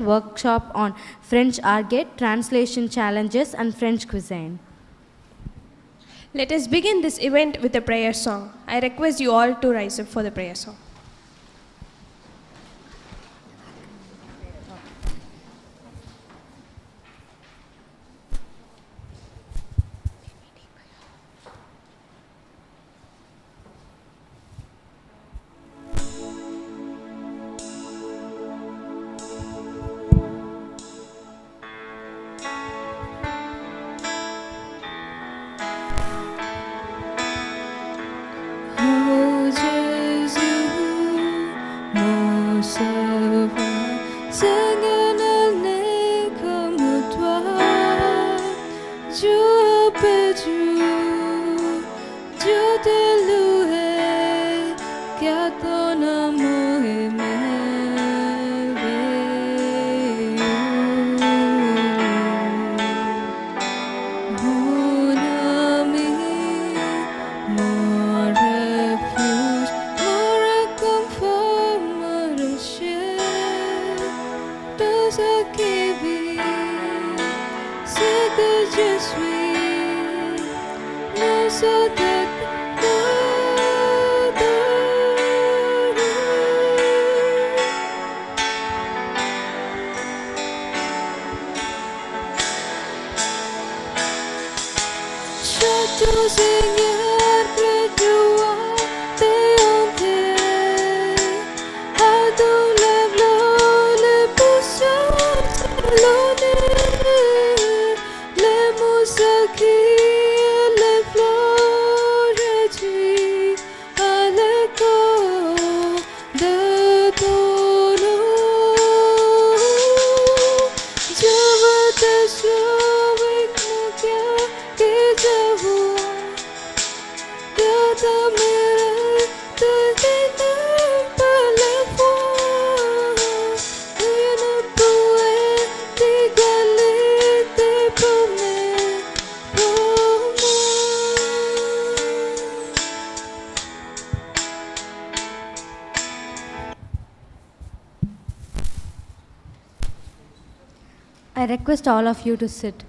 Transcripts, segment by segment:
workshop on French Argot, translation challenges, and French cuisine. Let us begin this event with a prayer song. I request you all to rise up for the prayer song. I request all of you to sit.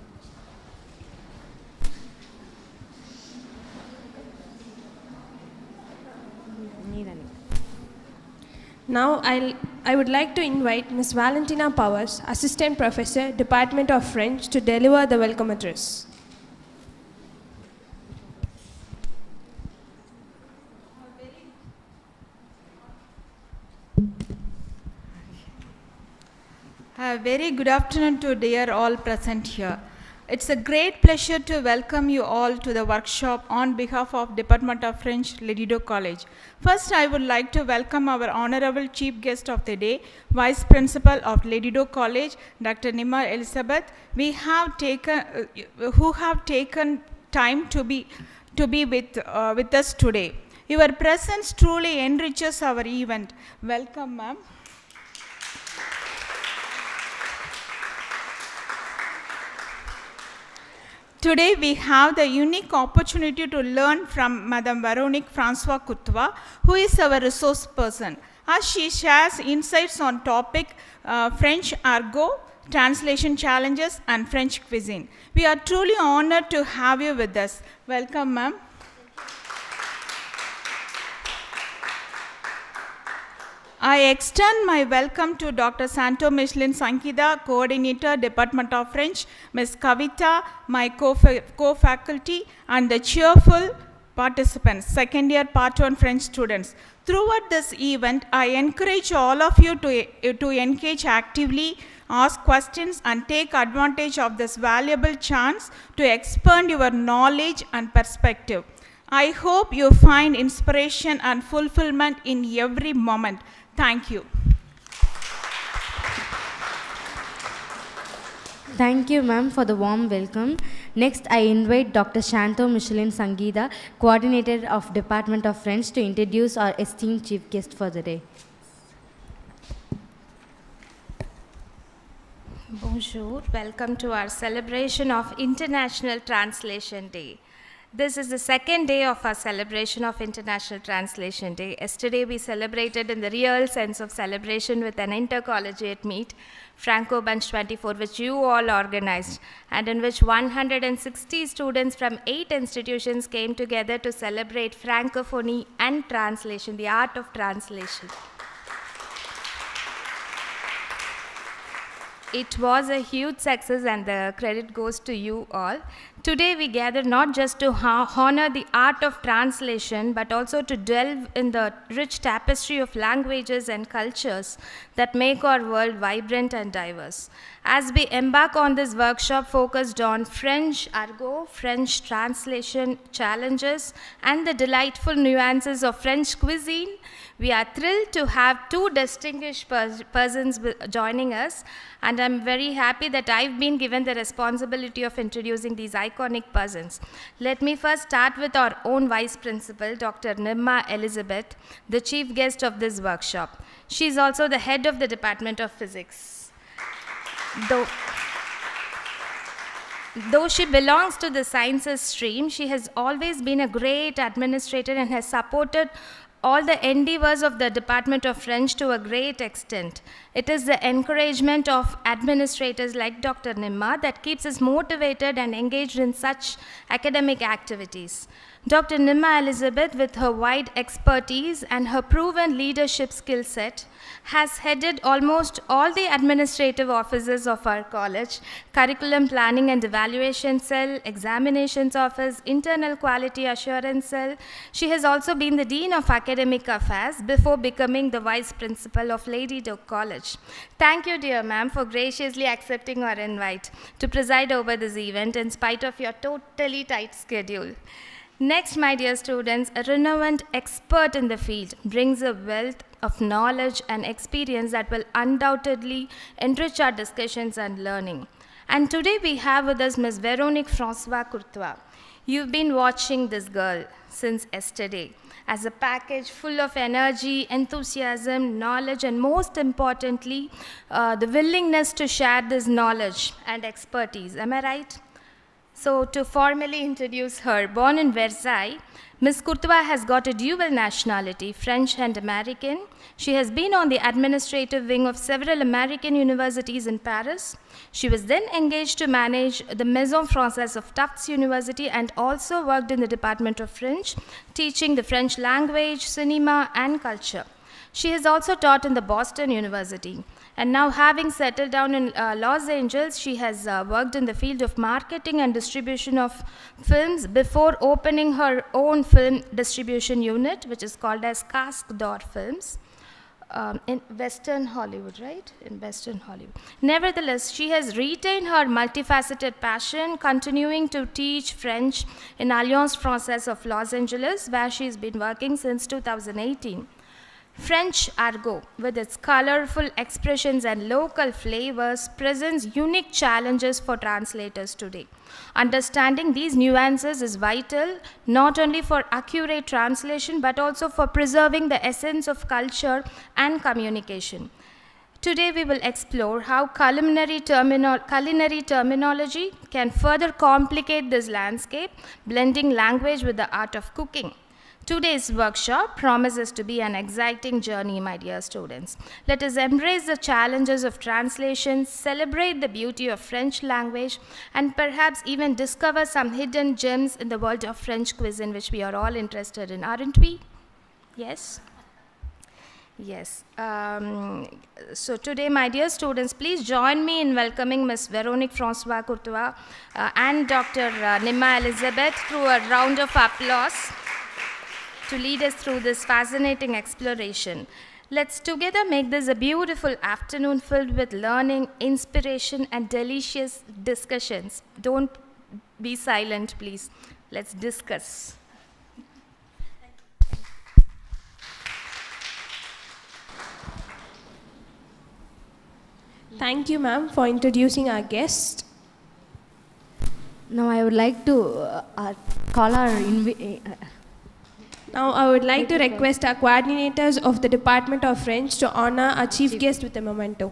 Now I would like to invite Ms. Valentina Powers, Assistant Professor, Department of French, to deliver the welcome address. A very good afternoon to dear all present here. It's a great pleasure to welcome you all to the workshop on behalf of Department of French, Ledido College. First, I would like to welcome our honorable chief guest of the day, Vice Principal of Ledido College, Dr. Nimar Elizabeth, who have taken time to be with us today. Your presence truly enriches our event. Welcome, ma'am. Today we have the unique opportunity to learn from Madame Veronique Francois Couttois, who is our resource person, as she shares insights on topic French Argot, translation challenges, and French cuisine. We are truly honored to have you with us. Welcome, ma'am. I extend my welcome to Dr. Santo Michelin Sankida, Coordinator, Department of French, Ms. Kavita, my co-faculty, and the cheerful participants, second year Part 1 French students. Throughout this event, I encourage all of you to engage actively, ask questions, and take advantage of this valuable chance to expand your knowledge and perspective. I hope you find inspiration and fulfillment in every moment. Thank you. Thank you, ma'am, for the warm welcome. Next, I invite Dr. Santo Michelin Sangida, Coordinator of Department of French, to introduce our esteemed chief guest for the day. Bonjour, welcome to our celebration of International Translation Day. This is the second day of our celebration of International Translation Day. Yesterday we celebrated in the real sense of celebration with an intercollegiate meet, Franco Bunch 24, which you all organized, and in which 160 students from 8 institutions came together to celebrate Francophony and translation, the art of translation. It was a huge success and the credit goes to you all. Today we gather not just to honor the art of translation, but also to delve in the rich tapestry of languages and cultures that make our world vibrant and diverse. As we embark on this workshop focused on French Argot, French translation challenges, and the delightful nuances of French cuisine, we are thrilled to have two distinguished persons joining us, and I'm very happy that I've been given the responsibility of introducing these iconic persons. Let me first start with our own Vice Principal, Dr. Nimma Elizabeth, the chief guest of this workshop. She is also the head of the Department of Physics. Though she belongs to the sciences stream, she has always been a great administrator and has supported all the endeavors of the Department of French to a great extent. It is the encouragement of administrators like Dr. Nimma that keeps us motivated and engaged in such academic activities. Dr. Nimma Elizabeth, with her wide expertise and her proven leadership skill set, has headed almost all the administrative offices of our college: curriculum planning and evaluation cell, examinations office, internal quality assurance cell. She has also been the dean of academic affairs before becoming the vice principal of Lady Doak College. Thank you, dear ma'am, for graciously accepting our invite to preside over this event in spite of your totally tight schedule. Next, my dear students, a renowned expert in the field brings a wealth of knowledge and experience that will undoubtedly enrich our discussions and learning. And today we have with us Ms. Véronique François-Courtois. You've been watching this girl since yesterday as a package full of energy, enthusiasm, knowledge, and most importantly, the willingness to share this knowledge and expertise. Am I right? So to formally introduce her, born in Versailles, Ms. Courtois has got a dual nationality, French and American. She has been on the administrative wing of several American universities in Paris. She was then engaged to manage the Maison Française of Tufts University and also worked in the Department of French, teaching the French language, cinema, and culture. She has also taught in the Boston University. And now, having settled down in Los Angeles, she has worked in the field of marketing and distribution of films before opening her own film distribution unit, which is called as Casque d'Or Films, in Western Hollywood, right? In Western Hollywood. Nevertheless, she has retained her multifaceted passion, continuing to teach French in Alliance Française of Los Angeles, where she has been working since 2018. French Argot, with its colorful expressions and local flavors, presents unique challenges for translators today. Understanding these nuances is vital, not only for accurate translation, but also for preserving the essence of culture and communication. Today we will explore how culinary terminology can further complicate this landscape, blending language with the art of cooking. Today's workshop promises to be an exciting journey, my dear students. Let us embrace the challenges of translation, celebrate the beauty of French language, and perhaps even discover some hidden gems in the world of French cuisine, which we are all interested in, aren't we? Yes? Yes. So today, my dear students, please join me in welcoming Ms. Véronique François-Courtois and Dr. Nimma Elizabeth through a round of applause to lead us through this fascinating exploration. Let's together make this a beautiful afternoon filled with learning, inspiration, and delicious discussions. Don't be silent, please. Let's discuss. Thank you, ma'am, for introducing our guest. Now I would like to call our Now, I would like to request our coordinators of the Department of French to honor our chief guest with a memento.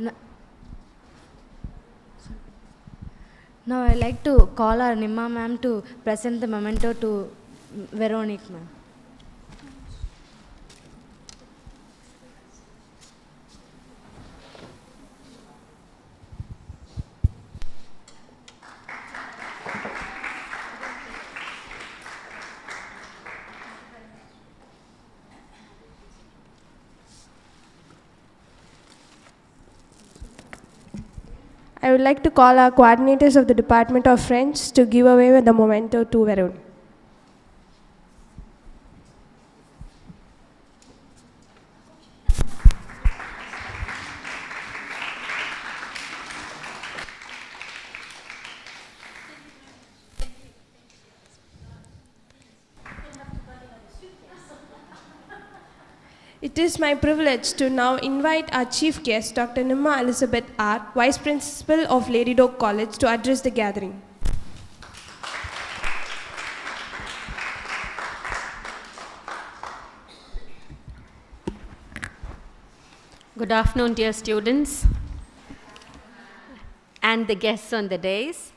N- Now I like to call our Nimma ma'am to present the memento to Veronique ma'am. I would like to call our coordinators of the Department of French to give away the memento to Varun. It is my privilege to now invite our chief guest, Dr. Nimma Elizabeth R., Vice Principal of Lady Doak College, to address the gathering. Good afternoon, dear students and the guests on the dais.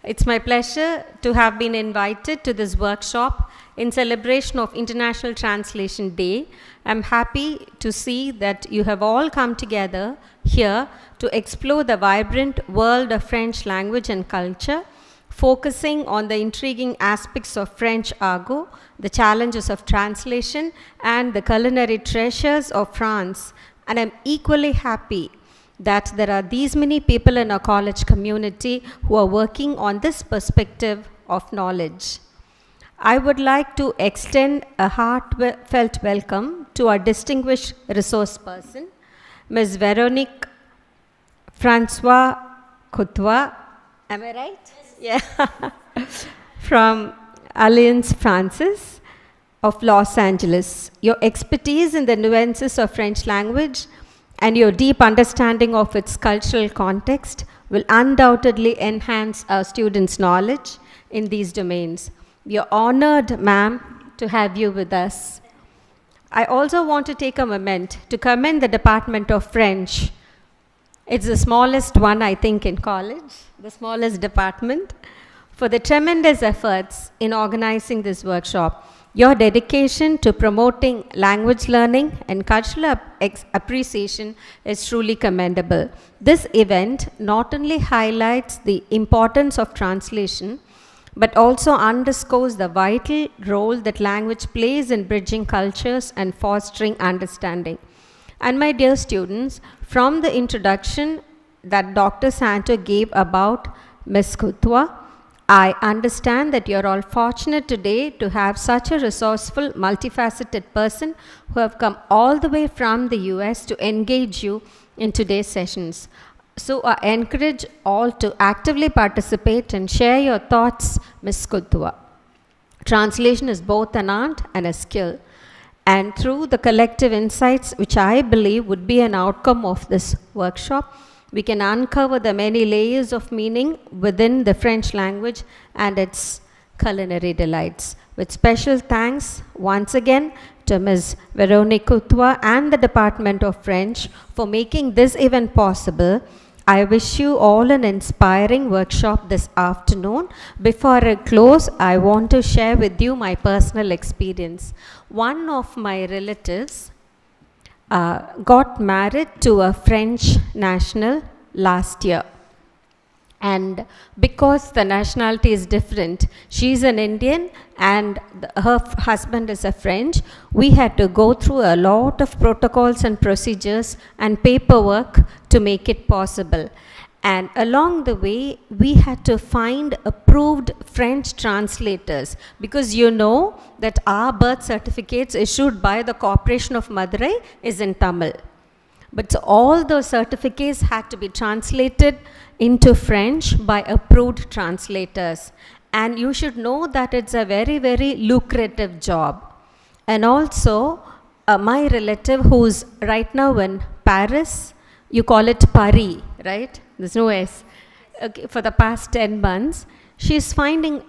It's my pleasure to have been invited to this workshop in celebration of International Translation Day. I'm happy to see that you have all come together here to explore the vibrant world of French language and culture, focusing on the intriguing aspects of French argot, the challenges of translation, and the culinary treasures of France. And I'm equally happy that there are these many people in our college community who are working on this perspective of knowledge. I would like to extend a heartfelt welcome to our distinguished resource person, Ms. Veronique Francois Coutois. Am I right? Yes. Yeah. From Alliance Francaise of Los Angeles. Your expertise in the nuances of French language and your deep understanding of its cultural context will undoubtedly enhance our students' knowledge in these domains. We are honored, ma'am, to have you with us. I also want to take a moment to commend the Department of French. It's the smallest one, I think, in college, the smallest department, for the tremendous efforts in organizing this workshop. Your dedication to promoting language learning and cultural appreciation is truly commendable. This event not only highlights the importance of translation, but also underscores the vital role that language plays in bridging cultures and fostering understanding. And my dear students, from the introduction that Dr. Santo gave about Ms. Coutois, I understand that you're all fortunate today to have such a resourceful, multifaceted person who have come all the way from the US to engage you in today's sessions. So I encourage all to actively participate and share your thoughts, Ms. Coutois. Translation is both an art and a skill. And through the collective insights, which I believe would be an outcome of this workshop, we can uncover the many layers of meaning within the French language and its culinary delights. With special thanks once again to Ms. Veronique Coutois and the Department of French for making this event possible. I wish you all an inspiring workshop this afternoon. Before I close, I want to share with you my personal experience. One of my relatives got married to a French national last year. And because the nationality is different, she's an Indian and her husband is a French, we had to go through a lot of protocols and procedures and paperwork to make it possible. And along the way, we had to find approved French translators because you know that our birth certificates issued by the Corporation of Madurai is in Tamil. But so all those certificates had to be translated into French by approved translators. And you should know that it's a very, very lucrative job. And also, my relative who's right now in Paris, you call it Paris, right? There's no S. Okay, for the past 10 months, she's finding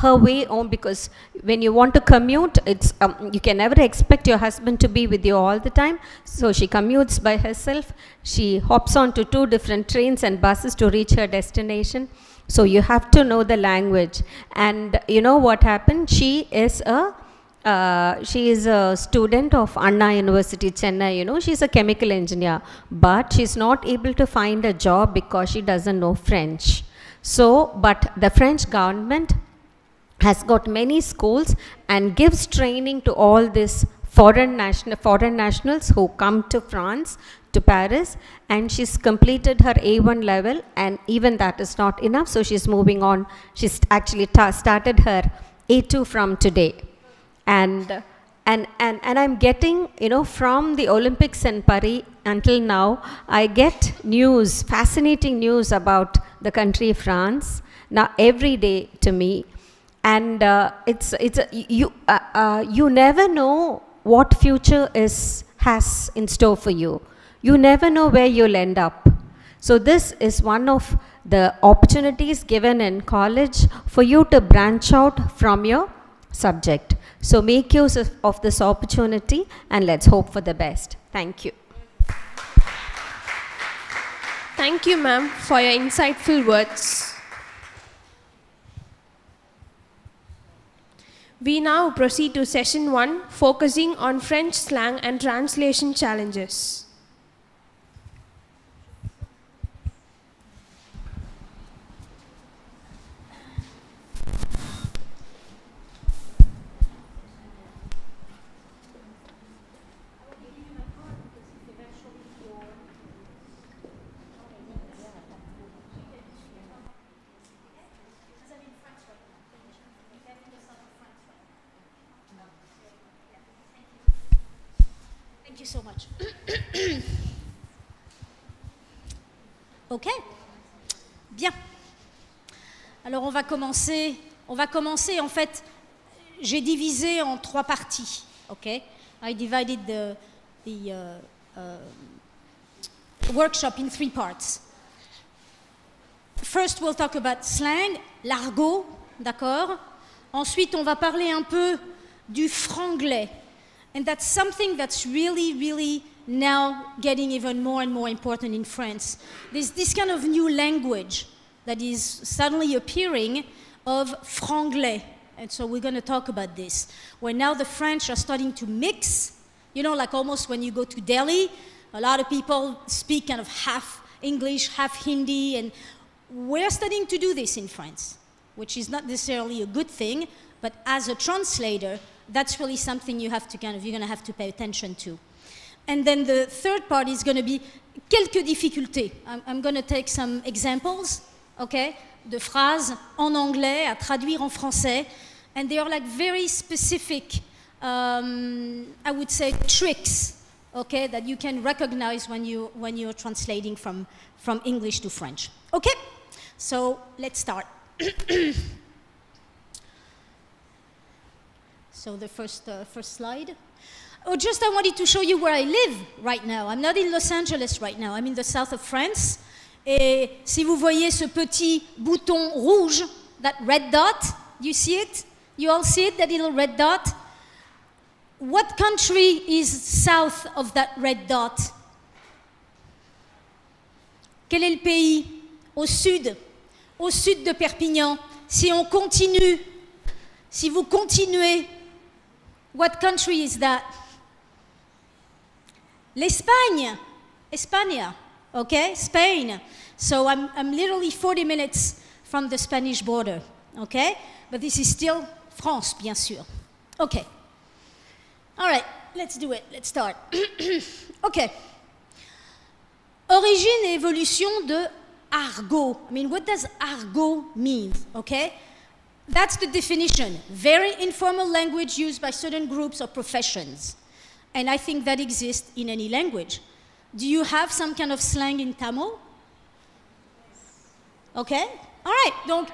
her way home, because when you want to commute, it's you can never expect your husband to be with you all the time. So she commutes by herself. She hops on to 2 different trains and buses to reach her destination. So you have to know the language. And you know what happened? She is a student of Anna University, Chennai. You know, she's a chemical engineer, but she's not able to find a job because she doesn't know French. So, but the French government has got many schools and gives training to all these foreign nationals who come to France, to Paris, and she's completed her A1 level, and even that is not enough, so she's moving on. She's actually started her A2 from today. And I'm getting, you know, from the Olympics in Paris until now, I get news, fascinating news about the country France, now every day to me. And you never know what future has in store for you. You never know where you'll end up. So this is one of the opportunities given in college for you to branch out from your subject. So make use of this opportunity, and let's hope for the best. Thank you. Thank you, ma'am, for your insightful words. We now proceed to session 1, focusing on French slang and translation challenges. Thank you so much. Ok. Bien. Alors on va commencer en fait, j'ai divisé en 3 parties. Ok. I divided the workshop in 3 parts. First we'll talk about slang, l'argot, d'accord. Ensuite on va parler un peu du franglais. And that's something that's really, really now getting even more and more important in France. There's this kind of new language that is suddenly appearing of franglais. And so we're going to talk about this, where now the French are starting to mix, you know, like almost when you go to Delhi, a lot of people speak kind of half English, half Hindi, and we're starting to do this in France, which is not necessarily a good thing, but as a translator, that's really something you're going to have to pay attention to. And then the third part is going to be quelques difficultés. I'm going to take some examples, okay, de phrases en anglais à traduire en français, and they are like very specific, I would say, tricks, okay, that you can recognize when you're translating from English to French. Okay, so let's start. So the first slide. Oh, just I wanted to show you where I live right now. I'm not in Los Angeles right now. I'm in the south of France. Et si vous voyez ce petit bouton rouge, that red dot, you see it? You all see it, that little red dot? What country is south of that red dot? Quel est le pays? Au sud de Perpignan. Si on continue, si vous continuez, what country is that? L'Espagne. España. Okay? Spain. So I'm literally 40 minutes from the Spanish border. Okay? But this is still France, bien sûr. Okay. All right, let's do it. Let's start. Okay. Origine et évolution de argot. I mean, what does argot mean? Okay? That's the definition. Very informal language used by certain groups or professions. And I think that exists in any language. Do you have some kind of slang in Tamil? Okay? All right. Donc,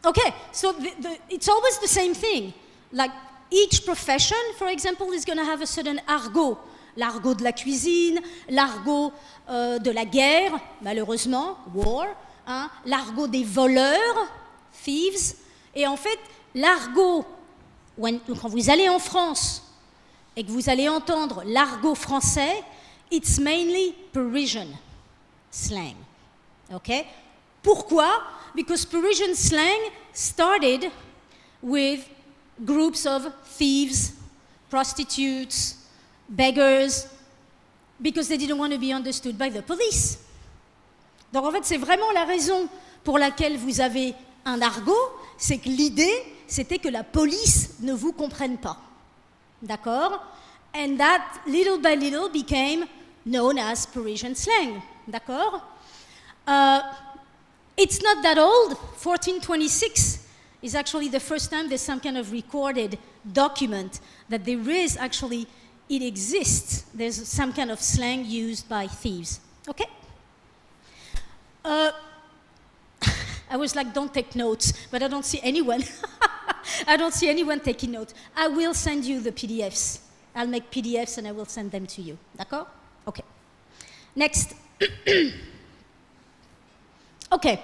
okay. So it's always the same thing. Like each profession, for example, is going to have a certain argot. L'argot de la cuisine, l'argot de la guerre, malheureusement, war, hein? L'argot des voleurs, thieves, Et en fait, l'argot, quand vous allez en France et que vous allez entendre l'argot français, it's mainly Parisian slang. Okay? Pourquoi? Because Parisian slang started with groups of thieves, prostitutes, beggars, because they didn't want to be understood by the police. Donc en fait, c'est vraiment la raison pour laquelle vous avez un argot, c'est que l'idée, c'était que la police ne vous comprenne pas. D'accord? And that, little by little, became known as Parisian slang. D'accord? It's not that old. 1426 is actually the first time there's some kind of recorded document that there is actually, it exists. There's some kind of slang used by thieves. Okay? I was like, don't take notes, but I don't see anyone. I don't see anyone taking notes. I will send you the PDFs. I'll make PDFs and I will send them to you. D'accord? Okay. Next. Okay.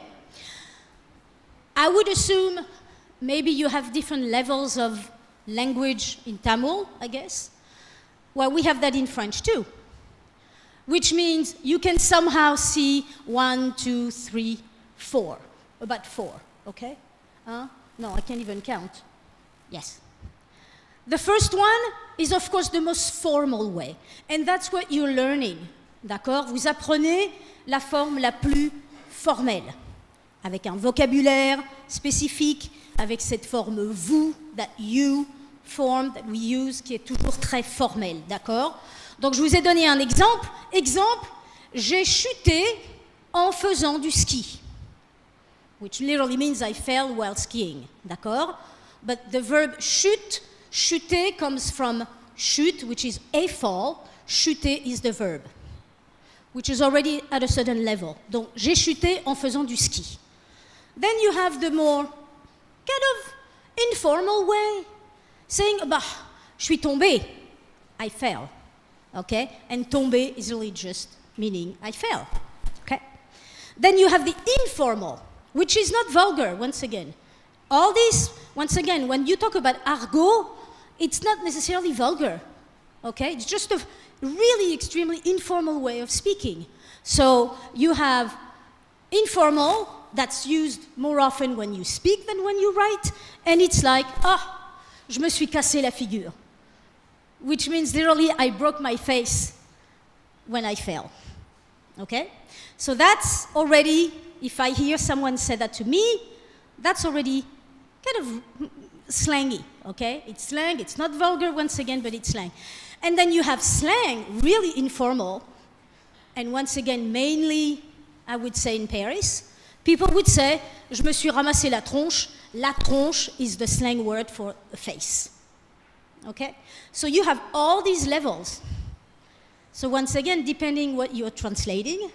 I would assume maybe you have different levels of language in Tamil, I guess. Well, we have that in French too. Which means you can somehow see 1, 2, 3, 4. About 4, okay? No, I can't even count. Yes. The first one is, of course, the most formal way. And that's what you're learning. D'accord? Vous apprenez la forme la plus formelle. Avec un vocabulaire spécifique, avec cette forme vous, that you form, that we use, qui est toujours très formelle. D'accord? Donc, je vous ai donné un exemple. Exemple, j'ai chuté en faisant du ski. Which literally means I fell while skiing. D'accord? But the verb chute, chuter comes from chute, which is a fall. Chuter is the verb, which is already at a certain level. Donc, j'ai chuté en faisant du ski. Then you have the more kind of informal way, saying, bah, je suis tombé, I fell. Okay? And tomber is really just meaning I fell. Okay? Then you have the informal, which is not vulgar, once again. All this, once again, when you talk about argot, it's not necessarily vulgar. Okay? It's just a really extremely informal way of speaking. So you have informal, that's used more often when you speak than when you write, and it's like, je me suis cassé la figure. Which means literally I broke my face when I fell. Okay? So that's already, if I hear someone say that to me, that's already kind of slangy, okay? It's slang, it's not vulgar once again, but it's slang. And then you have slang, really informal, and once again, mainly, I would say in Paris, people would say, je me suis ramassé la tronche. La tronche is the slang word for a face. Okay? So you have all these levels. So once again, depending what you're translating,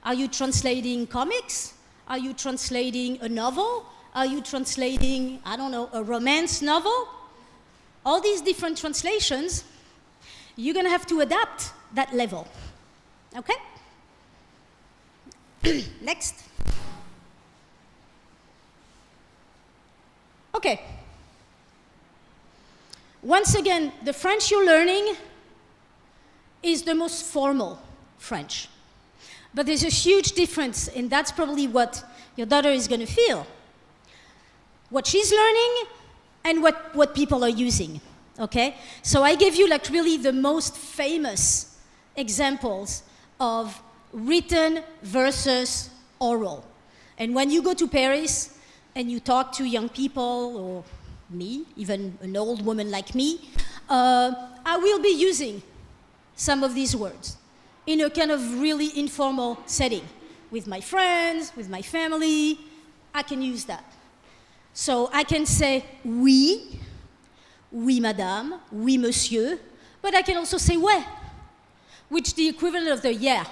are you translating comics? Are you translating a novel? Are you translating, I don't know, a romance novel? All these different translations, you're going to have to adapt that level. Okay? Next. Okay. Once again, the French you're learning is the most formal French. But there's a huge difference, and that's probably what your daughter is going to feel. What she's learning and what people are using, okay? So I gave you like really the most famous examples of written versus oral. And when you go to Paris and you talk to young people or me, even an old woman like me, I will be using some of these words in a kind of really informal setting. With my friends, with my family, I can use that. So I can say oui, oui madame, oui monsieur, but I can also say ouais, which is the equivalent of the yeah.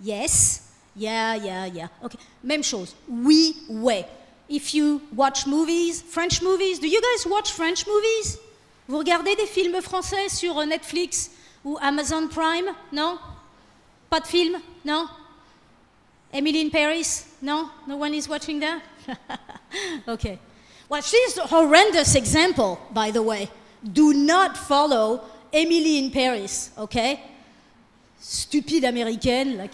Yes, yeah. Okay, même chose. Oui, ouais. If you watch movies, French movies, do you guys watch French movies? Vous regardez des films français sur Netflix ou Amazon Prime? Non? Pas de film? Non? Emily in Paris? No? No one is watching that? Okay. Well, she's a horrendous example, by the way. Do not follow Emily in Paris, okay? Stupide Américaine, like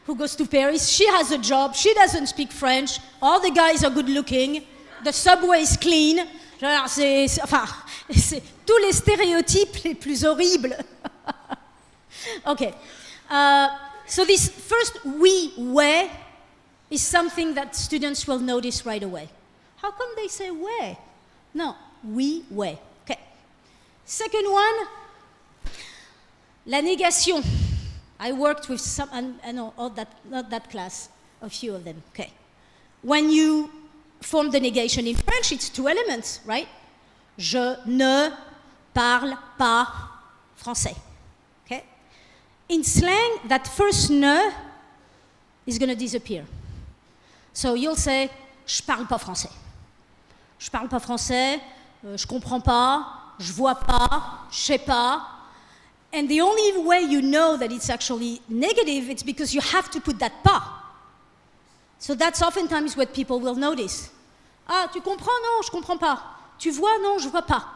who goes to Paris. She has a job. She doesn't speak French. All the guys are good looking. The subway is clean. C'est tous les stéréotypes les plus horribles. Okay. So this first we way is something that students will notice right away. How come they say way? No, we way. Okay. Second one, la négation. I worked with some, I know, not that class, a few of them. Okay. When you form the negation in French, it's two elements, right? Je ne parle pas français. Okay? In slang, that first ne is going to disappear. So you'll say, je parle pas français. Je parle pas français, je comprends pas, je vois pas, je sais pas. And the only way you know that it's actually negative, it's because you have to put that pas. So that's oftentimes what people will notice. Ah, tu comprends? Non, je comprends pas. Tu vois? Non, je vois pas.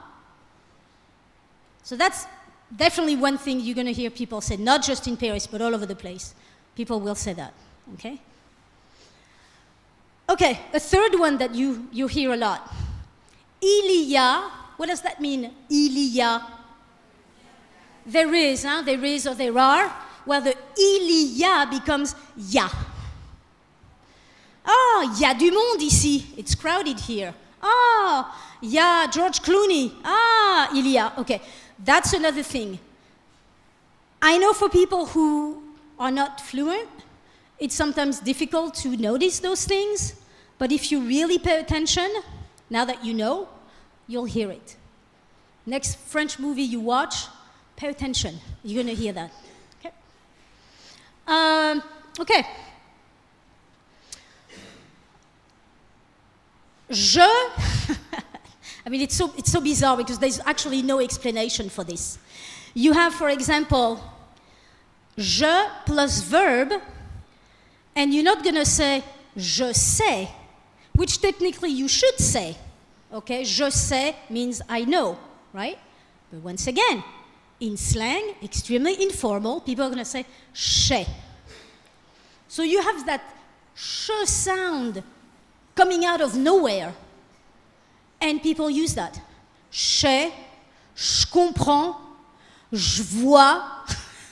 So that's definitely one thing you're going to hear people say, not just in Paris, but all over the place. People will say that, okay? Okay, a third one that you hear a lot. Il y a, what does that mean, il y a? There is, huh? There is or there are. Well, the il y a becomes ya. Oh, il y a du monde ici. It's crowded here. Oh, il y a George Clooney. Ah, il y a. Okay, that's another thing. I know for people who are not fluent, it's sometimes difficult to notice those things, but if you really pay attention, now that you know, you'll hear it. Next French movie you watch, pay attention. You're going to hear that. Okay. Okay. Je, I mean, it's so bizarre because there's actually no explanation for this. You have, for example, je plus verb, and you're not going to say je sais, which technically you should say. Okay, je sais means I know, right? But once again, in slang, extremely informal, people are going to say che. So you have that sh sound coming out of nowhere, and people use that. Je comprends, je vois.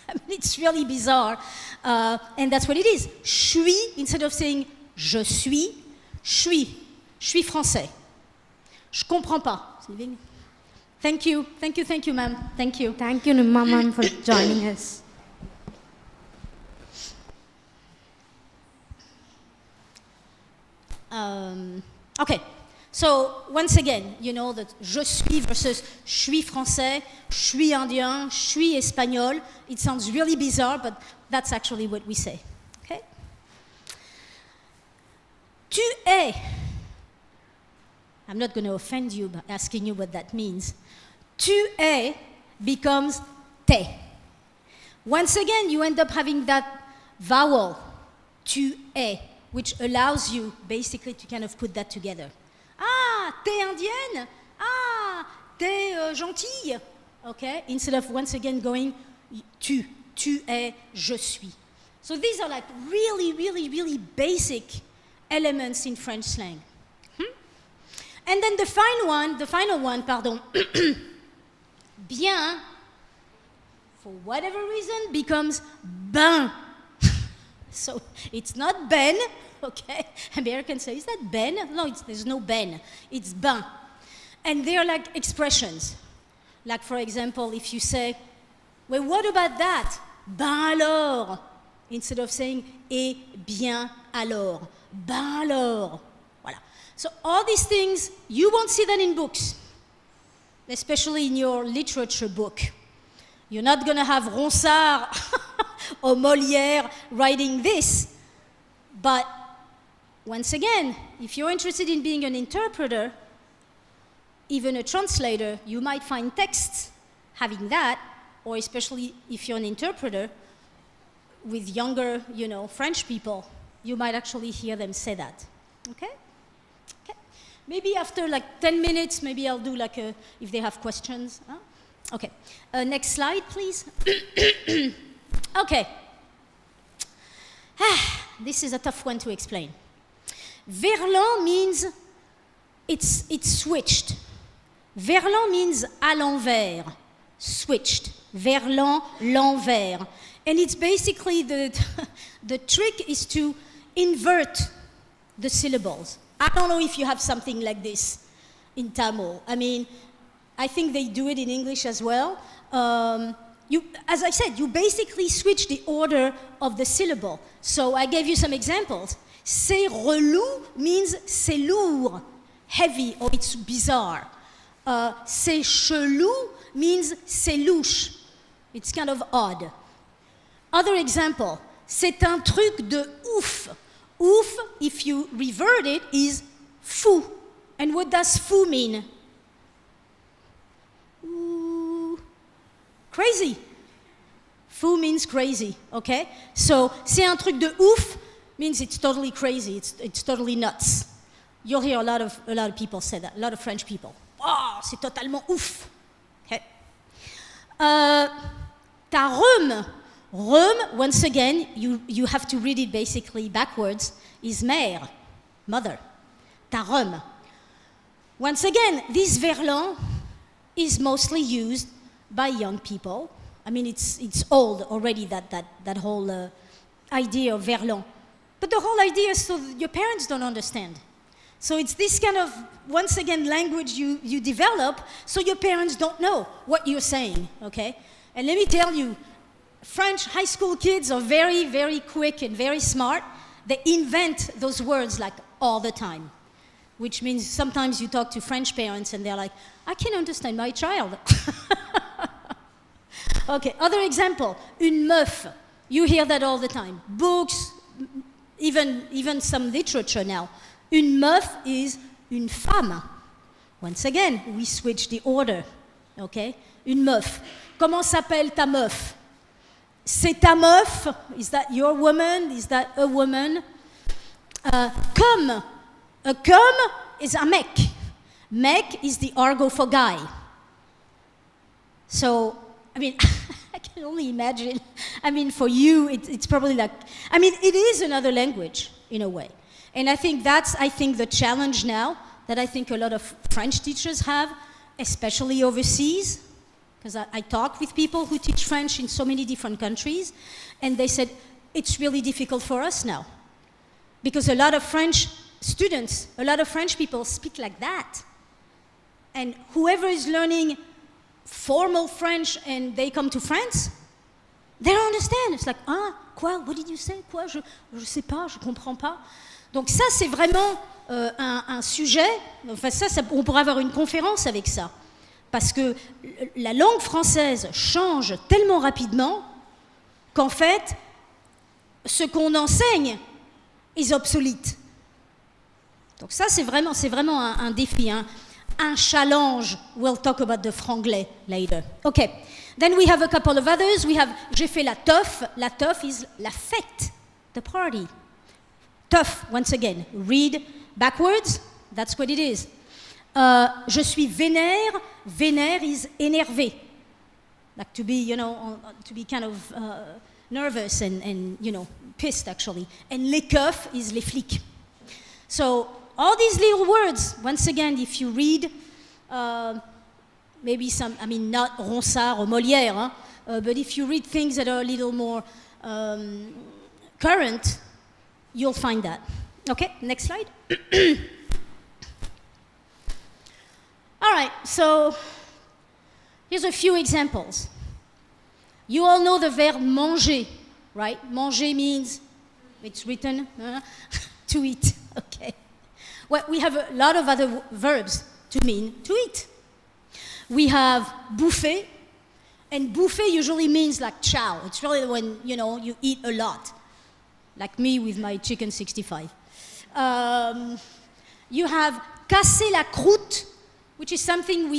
I mean, it's really bizarre, and that's what it is. Suis, instead of saying je suis français. Je comprends pas. Thank you, ma'am. Thank you. Thank you, Nima ma'am, for joining us. Okay, so once again, you know that je suis versus je suis français, je suis indien, je suis espagnol. It sounds really bizarre, but that's actually what we say. Okay? Tu es. I'm not going to offend you by asking you what that means. Tu es becomes te. Once again, you end up having that vowel, tu es, which allows you basically to kind of put that together. Ah, t'es indienne? Ah, t'es gentille? Okay, instead of once again going tu es, je suis. So these are like really, really, really basic elements in French slang. And then the final one, pardon, bien, for whatever reason, becomes ben. So it's not ben, okay? Americans say, is that ben? No, there's no ben. It's ben. And they're like expressions. Like, for example, if you say, well, what about that? Ben alors. Instead of saying, eh bien alors. Ben alors. Voilà. So all these things, you won't see that in books, especially in your literature book. You're not going to have Ronsard or Molière writing this. But once again, if you're interested in being an interpreter, even a translator, you might find texts having that, or especially if you're an interpreter with younger, French people, you might actually hear them say that. Okay? Maybe after like 10 minutes, maybe I'll do like if they have questions. Huh? Okay, next slide, please. Okay. This is a tough one to explain. Verlan means it's switched. Verlan means à l'envers, switched. Verlan, l'envers. And it's basically the trick is to invert the syllables. I don't know if you have something like this in Tamil. I mean, I think they do it in English as well. As I said, you basically switch the order of the syllable. So I gave you some examples. C'est relou means c'est lourd, heavy, or it's bizarre. C'est chelou means c'est louche. It's kind of odd. Other example, c'est un truc de ouf. Ouf, if you revert it, is fou. And what does fou mean? Ooh, crazy. Fou means crazy, okay? So, c'est un truc de ouf means it's totally crazy, it's totally nuts. You'll hear a lot of people say that, a lot of French people. Oh, c'est totalement ouf. Okay. Ta rhume. Rhume, once again, you have to read it basically backwards, is mère, mother. Ta rhume. Once again, this verlan is mostly used by young people. I mean, it's old already, that whole idea of verlan. But the whole idea is so your parents don't understand. So it's this kind of, once again, language you develop so your parents don't know what you're saying, okay? And let me tell you, French high school kids are very, very quick and very smart. They invent those words like all the time, which means sometimes you talk to French parents and they're like, I can't understand my child. Okay, other example, une meuf. You hear that all the time. Books, even some literature now. Une meuf is une femme. Once again, we switch the order, okay? Une meuf. Comment s'appelle ta meuf? C'est ta meuf? Is that your woman? Is that a woman? Comme. A comme is a mec. Mec is the argot for guy. So, I mean, I can only imagine. I mean, for you, it's probably like, I mean, it is another language in a way. And I think that's, the challenge now that I think a lot of French teachers have, especially overseas. Because I talk with people who teach French in so many different countries, and they said, it's really difficult for us now. Because a lot of French students, a lot of French people speak like that. And whoever is learning formal French and they come to France, they don't understand. It's like, ah, quoi, what did you say? Quoi, je sais pas, je comprends pas. Donc ça, c'est vraiment un sujet, enfin ça, on pourrait avoir une conférence avec ça. Parce que la langue française change tellement rapidement qu'en fait, ce qu'on enseigne est obsolète. Donc ça, c'est vraiment un défi, un challenge. We'll talk about the franglais later. Okay, then we have a couple of others. J'ai fait la teuf. La teuf is la fête, the party. Teuf, once again, read backwards, that's what it is. Je suis vénère. Vénère is énervé. Like to be, to be kind of nervous and pissed actually. And les keufs is les flics. So all these little words, once again, if you read maybe some, I mean, not Ronsard or Molière, but if you read things that are a little more current, you'll find that. Okay, next slide. All right, so here's a few examples. You all know the verb manger, right? Manger means, it's written, to eat, okay. Well, we have a lot of other verbs to mean to eat. We have bouffer, and bouffer usually means like chow. It's really when, you eat a lot, like me with my chicken 65. You have casser la croûte, which is something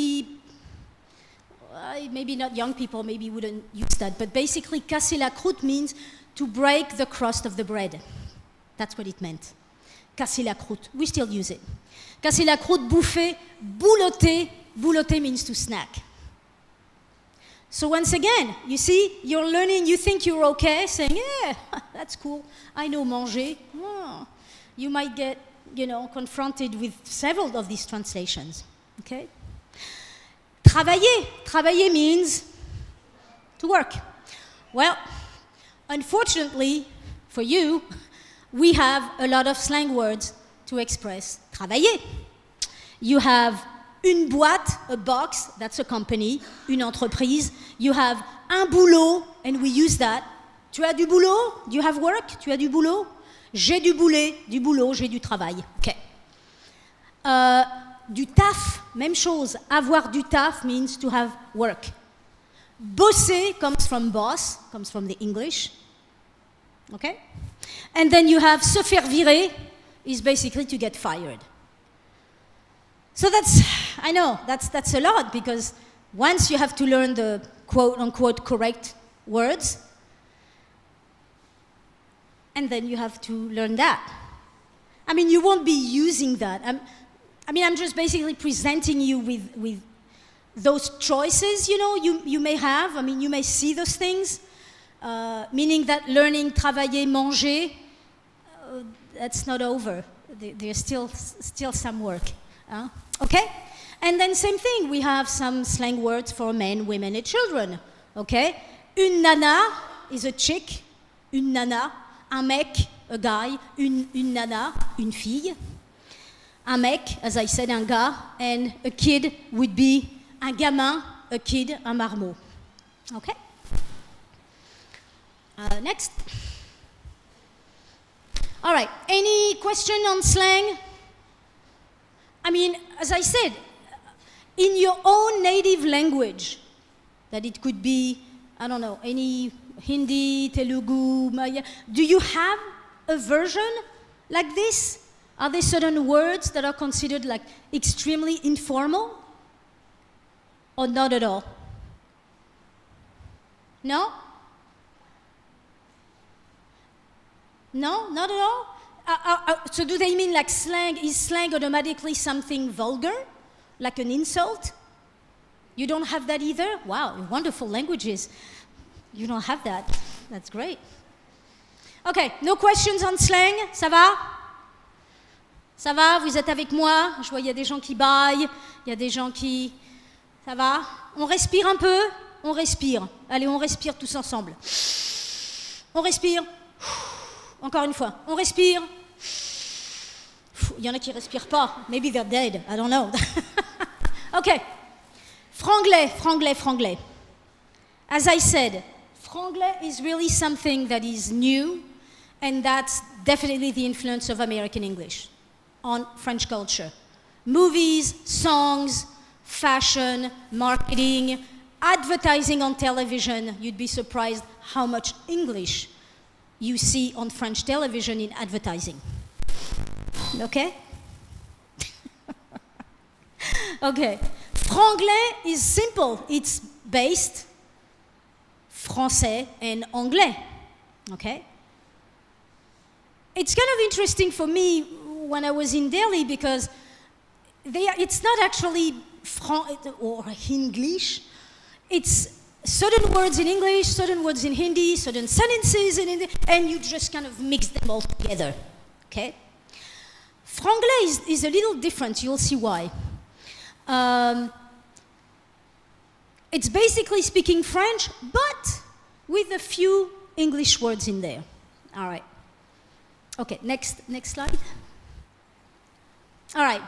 maybe not young people maybe wouldn't use that, but basically casser la croûte means to break the crust of the bread. That's what it meant. casser la croûte. We still use it. Casser la croûte, bouffer, boulotter. Boulotter means to snack. So once again, you see, you're learning, you think you're okay, saying, yeah, that's cool, I know manger. Oh, you might get, confronted with several of these translations, okay? Travailler. Travailler means to work. Well, unfortunately for you, we have a lot of slang words to express travailler. You have une boîte, a box, that's a company, une entreprise. You have un boulot, and we use that. Tu as du boulot? Do you have work? Tu as du boulot? J'ai du boulot, j'ai du travail. Okay. Du taf, même chose. Avoir du taf means to have work. Bosser comes from boss, comes from the English. Okay? And then you have se faire virer is basically to get fired. So I know, that's a lot, because once you have to learn the quote-unquote correct words, and then you have to learn that. I mean, you won't be using that. I'm just basically presenting you with those choices, you may have. I mean, you may see those things, meaning that learning travailler, manger, that's not over. There's still some work. Okay? And then same thing, we have some slang words for men, women, and children. Okay? Une nana is a chick. Une nana. Un mec, a guy. Une nana, une fille. Un mec, as I said, un gars. And a kid would be un gamin, a kid, un marmot. Okay? Next. All right. Any question on slang? I mean, as I said, in your own native language, that it could be, I don't know, any Hindi, Telugu, Maya, do you have a version like this? Are there certain words that are considered like extremely informal? Or not at all? No? No, not at all? So do they mean like slang? Is slang automatically something vulgar? Like an insult? You don't have that either? Wow, wonderful languages. You don't have that. That's great. Okay, no questions on slang? Ça va? Ça va? Vous êtes avec moi? Je vois, il y a des gens qui baillent, il y a des gens qui... Ça va? On respire un peu? On respire. Allez, on respire tous ensemble. On respire. Encore une fois. On respire. Il y en a qui ne respirent pas. Maybe they're dead. I don't know. Okay. Franglais, franglais, franglais. As I said, franglais is really something that is new, and that's definitely the influence of American English on French culture. Movies, songs, fashion, marketing, advertising on television. You'd be surprised how much English you see on French television in advertising. Okay? Okay. Franglais is simple. It's based français and anglais. Okay? It's kind of interesting for me when I was in Delhi because it's not actually or English. It's certain words in English, certain words in Hindi, certain sentences in Hindi, and you just kind of mix them all together. Okay? Franglais is a little different. You'll see why. It's basically speaking French, but with a few English words in there. All right. Okay, next slide. All right.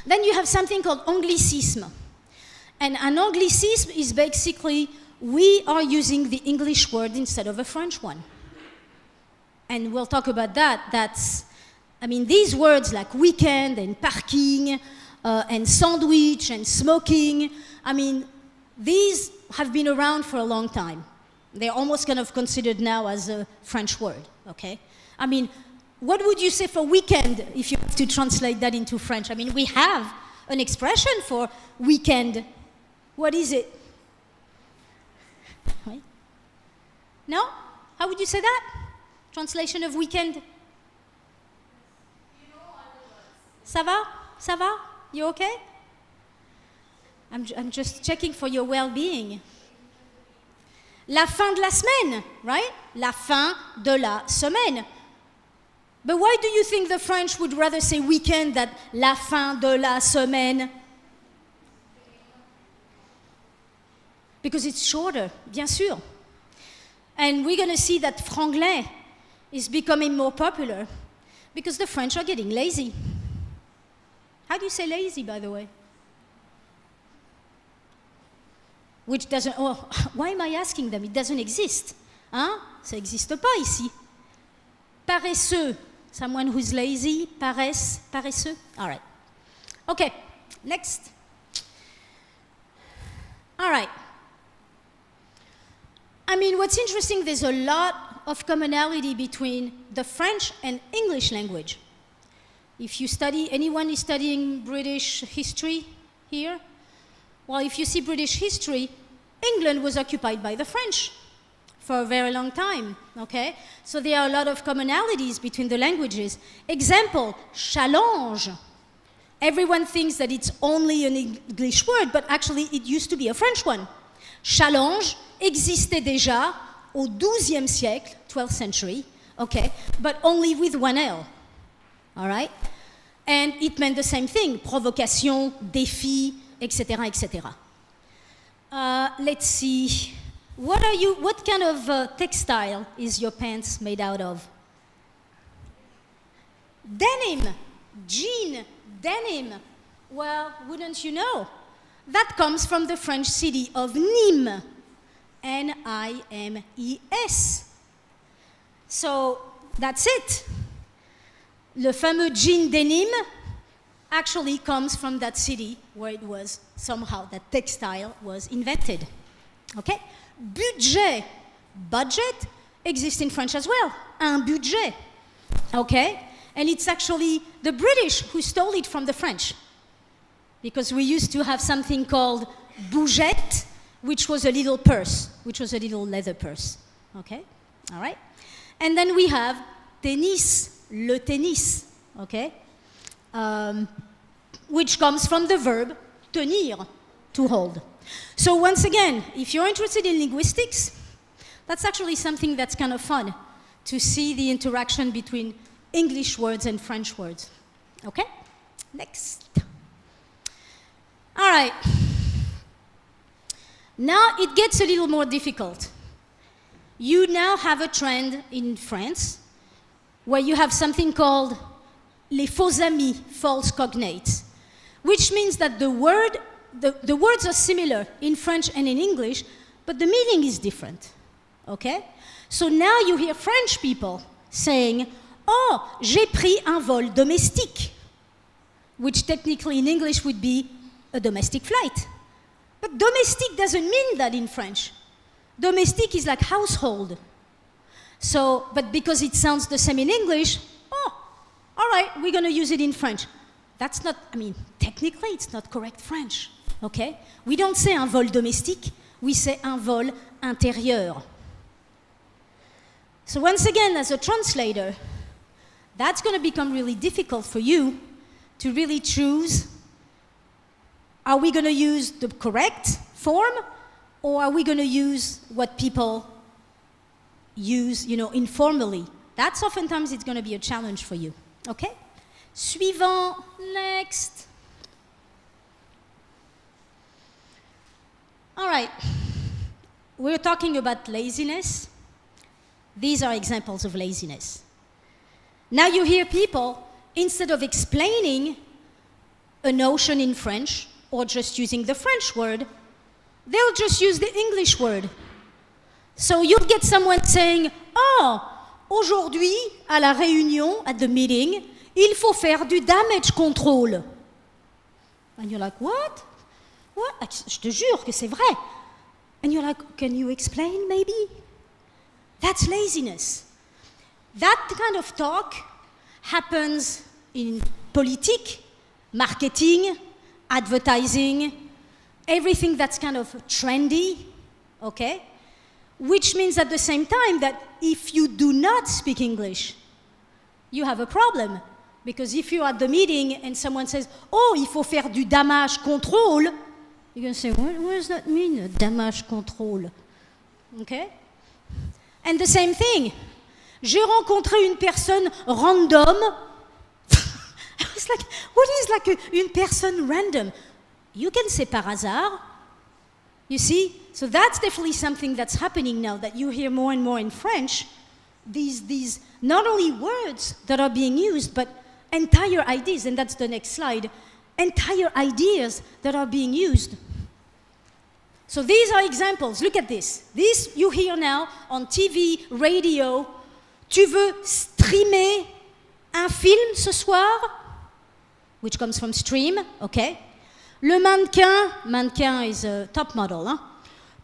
Then you have something called anglicisme. And an anglicisme is basically we are using the English word instead of a French one. And we'll talk about that. These words like weekend and parking and sandwich and smoking, these have been around for a long time. They're almost kind of considered now as a French word, okay? What would you say for weekend if you have to translate that into French? We have an expression for weekend. What is it? Right? No? How would you say that? Translation of weekend? Ça va? Ça va? You okay? I'm just checking for your well-being. La fin de la semaine, right? La fin de la semaine. But why do you think the French would rather say weekend than la fin de la semaine? Because it's shorter, bien sûr. And we're going to see that franglais is becoming more popular because the French are getting lazy. How do you say lazy, by the way? Which doesn't, oh, why am I asking them? It doesn't exist. Hein? Ça n'existe pas ici. Paresseux, someone who's lazy, paresseux. All right. Okay, next. All right. I mean, what's interesting, there's a lot of commonality between the French and English language. If you study, anyone is studying British history here? Well, if you see British history, England was occupied by the French for a very long time, okay? So there are a lot of commonalities between the languages. Example, challenge. Everyone thinks that it's only an English word, but actually it used to be a French one. Challenge existait déjà au XIIe siècle, 12th century, okay, but only with one L, all right? And it meant the same thing, provocation, défi, etc., etc. Let's see, what kind of textile is your pants made out of? Denim, jean, denim. Well, wouldn't you know? That comes from the French city of Nîmes, N-I-M-E-S. So that's it. Le fameux jean denim actually comes from that city where it was somehow, that textile was invented. Okay? Budget, budget exists in French as well. Un budget. Okay? And it's actually the British who stole it from the French. Because we used to have something called bougette, which was a little purse, which was a little leather purse. Okay? All right? And then we have tennis, le tennis. Okay? Which comes from the verb tenir, to hold. So once again, if you're interested in linguistics, that's actually something that's kind of fun, to see the interaction between English words and French words. Okay? Next. All right. Now it gets a little more difficult. You now have a trend in France where you have something called les faux amis, false cognates, which means that the words are similar in French and in English, but the meaning is different. Okay? So now you hear French people saying, oh, j'ai pris un vol domestique, which technically in English would be a domestic flight. But domestique doesn't mean that in French. Domestique is like household. So, but because it sounds the same in English, oh, all right, we're going to use it in French. That's not, I mean, technically it's not correct French, okay? We don't say un vol domestique, we say un vol intérieur. So once again, as a translator, that's going to become really difficult for you to really choose, are we going to use the correct form, or are we going to use what people use, informally? That's oftentimes it's going to be a challenge for you, okay? Suivant, next. All right, we're talking about laziness. These are examples of laziness. Now you hear people, instead of explaining a notion in French or just using the French word, they'll just use the English word. So you'll get someone saying, oh, aujourd'hui, à la réunion, at the meeting, il faut faire du damage control. And you're like, what? What? Je te jure que c'est vrai. And you're like, can you explain maybe? That's laziness. That kind of talk happens in politique, marketing, advertising, everything that's kind of trendy, okay? Which means at the same time that if you do not speak English, you have a problem, Because if you're at the meeting and someone says, oh, il faut faire du damage control, you're going to say, what does that mean, damage control? Okay? And the same thing. J'ai rencontré une personne random. I was like, what is like une personne random? You can say par hasard. You see? So that's definitely something that's happening now that you hear more and more in French. These not only words that are being used, but entire ideas, and that's the next slide, entire ideas that are being used. So these are examples. Look at this. This you hear now on TV, radio. Tu veux streamer un film ce soir? Which comes from stream, okay. Le mannequin is a top model, hein,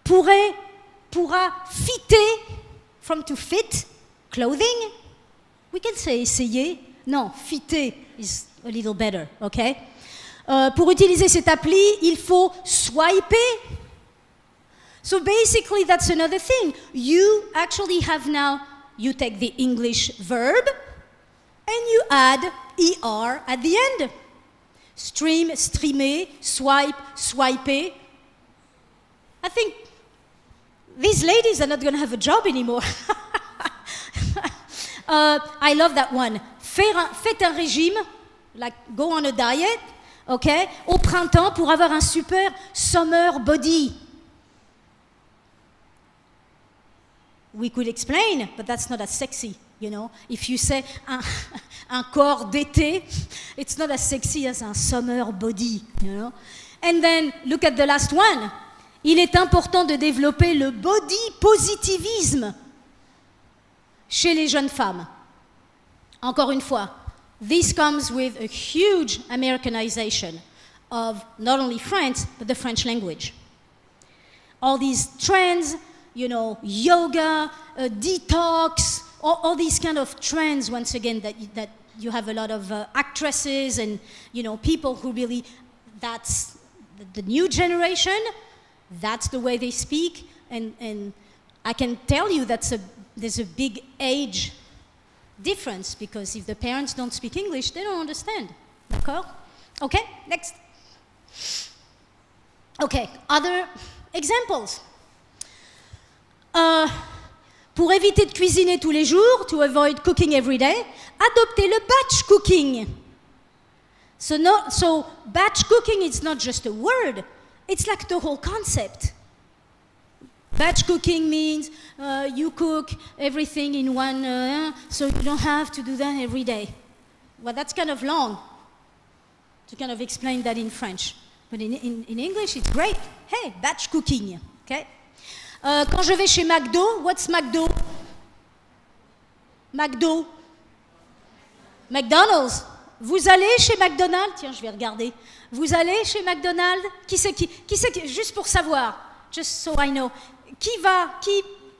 pourra fitter, from to fit, clothing. We can say essayer. Non, fitter is a little better, okay. Pour utiliser cette appli, il faut swiper. So basically, that's another thing. You actually have now, you take the English verb, and you add ER at the end. Stream, streamer, swipe, swiper. I think these ladies are not going to have a job anymore. I love that one. Faites un régime, like go on a diet, okay, au printemps pour avoir un super summer body. We could explain, but that's not as sexy, you know. If you say un corps d'été, it's not as sexy as un summer body, you know. And then look at the last one. Il est important de développer le body positivisme chez les jeunes femmes. Encore une fois, this comes with a huge Americanization of not only French, but the French language. All these trends, you know, yoga, detox, all these kind of trends, once again, that you have a lot of actresses and, you know, people who really, that's the new generation, that's the way they speak, and I can tell you there's a big age difference, because if the parents don't speak English, they don't understand. D'accord? Okay, next. Okay, other examples. Pour éviter de cuisiner tous les jours, to avoid cooking every day, adoptez le batch cooking. So batch cooking is not just a word, it's like the whole concept. Batch cooking means you cook everything in one, so you don't have to do that every day. Well, that's kind of long to kind of explain that in French. But in English, it's great. Hey, batch cooking, okay? Quand je vais chez McDo, what's McDo? McDo. McDonald's. Vous allez chez McDonald's? Tiens, je vais regarder. Vous allez chez McDonald's? Qui c'est qui, juste pour savoir, just so I know. Qui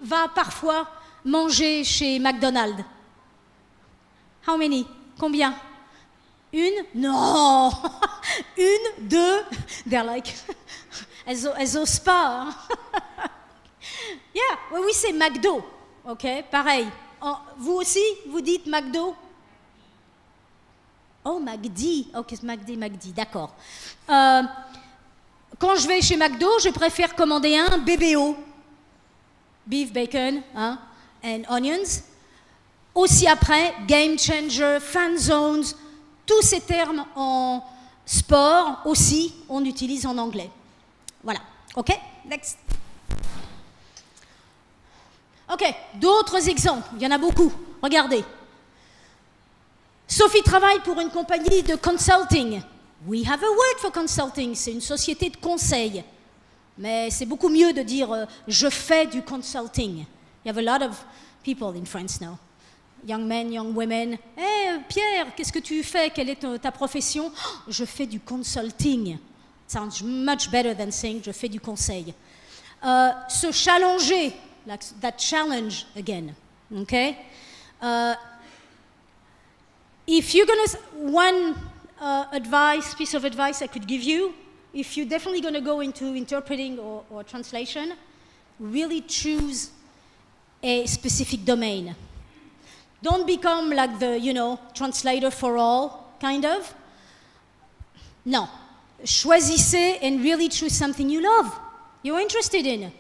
va parfois manger chez McDonald's? How many? Combien? Une? Non. Une, deux. They're like, elles osent pas. Hein? Yeah, well, we say McDo, ok, pareil. Vous aussi, vous dites McDo? Oh, McD, ok, McD, d'accord. Quand je vais chez McDo, je préfère commander un BBO, beef, bacon, hein, and onions. Aussi après, game changer, fan zones, tous ces termes en sport aussi, on utilise en anglais. Voilà, ok, next. Ok, d'autres exemples, il y en a beaucoup. Regardez. Sophie travaille pour une compagnie de consulting. We have a word for consulting, c'est une société de conseil. Mais c'est beaucoup mieux de dire je fais du consulting. You have a lot of people in France now. Young men, young women. Hey, Pierre, qu'est-ce que tu fais? Quelle est ta profession? Oh, je fais du consulting. It sounds much better than saying je fais du conseil. Se challenger. Like that challenge again, okay? If you're one piece of advice I could give you, if you're definitely going to go into interpreting or translation, really choose a specific domain. Don't become like the, translator for all, kind of. No. Choisissez and really choose something you love, you're interested in.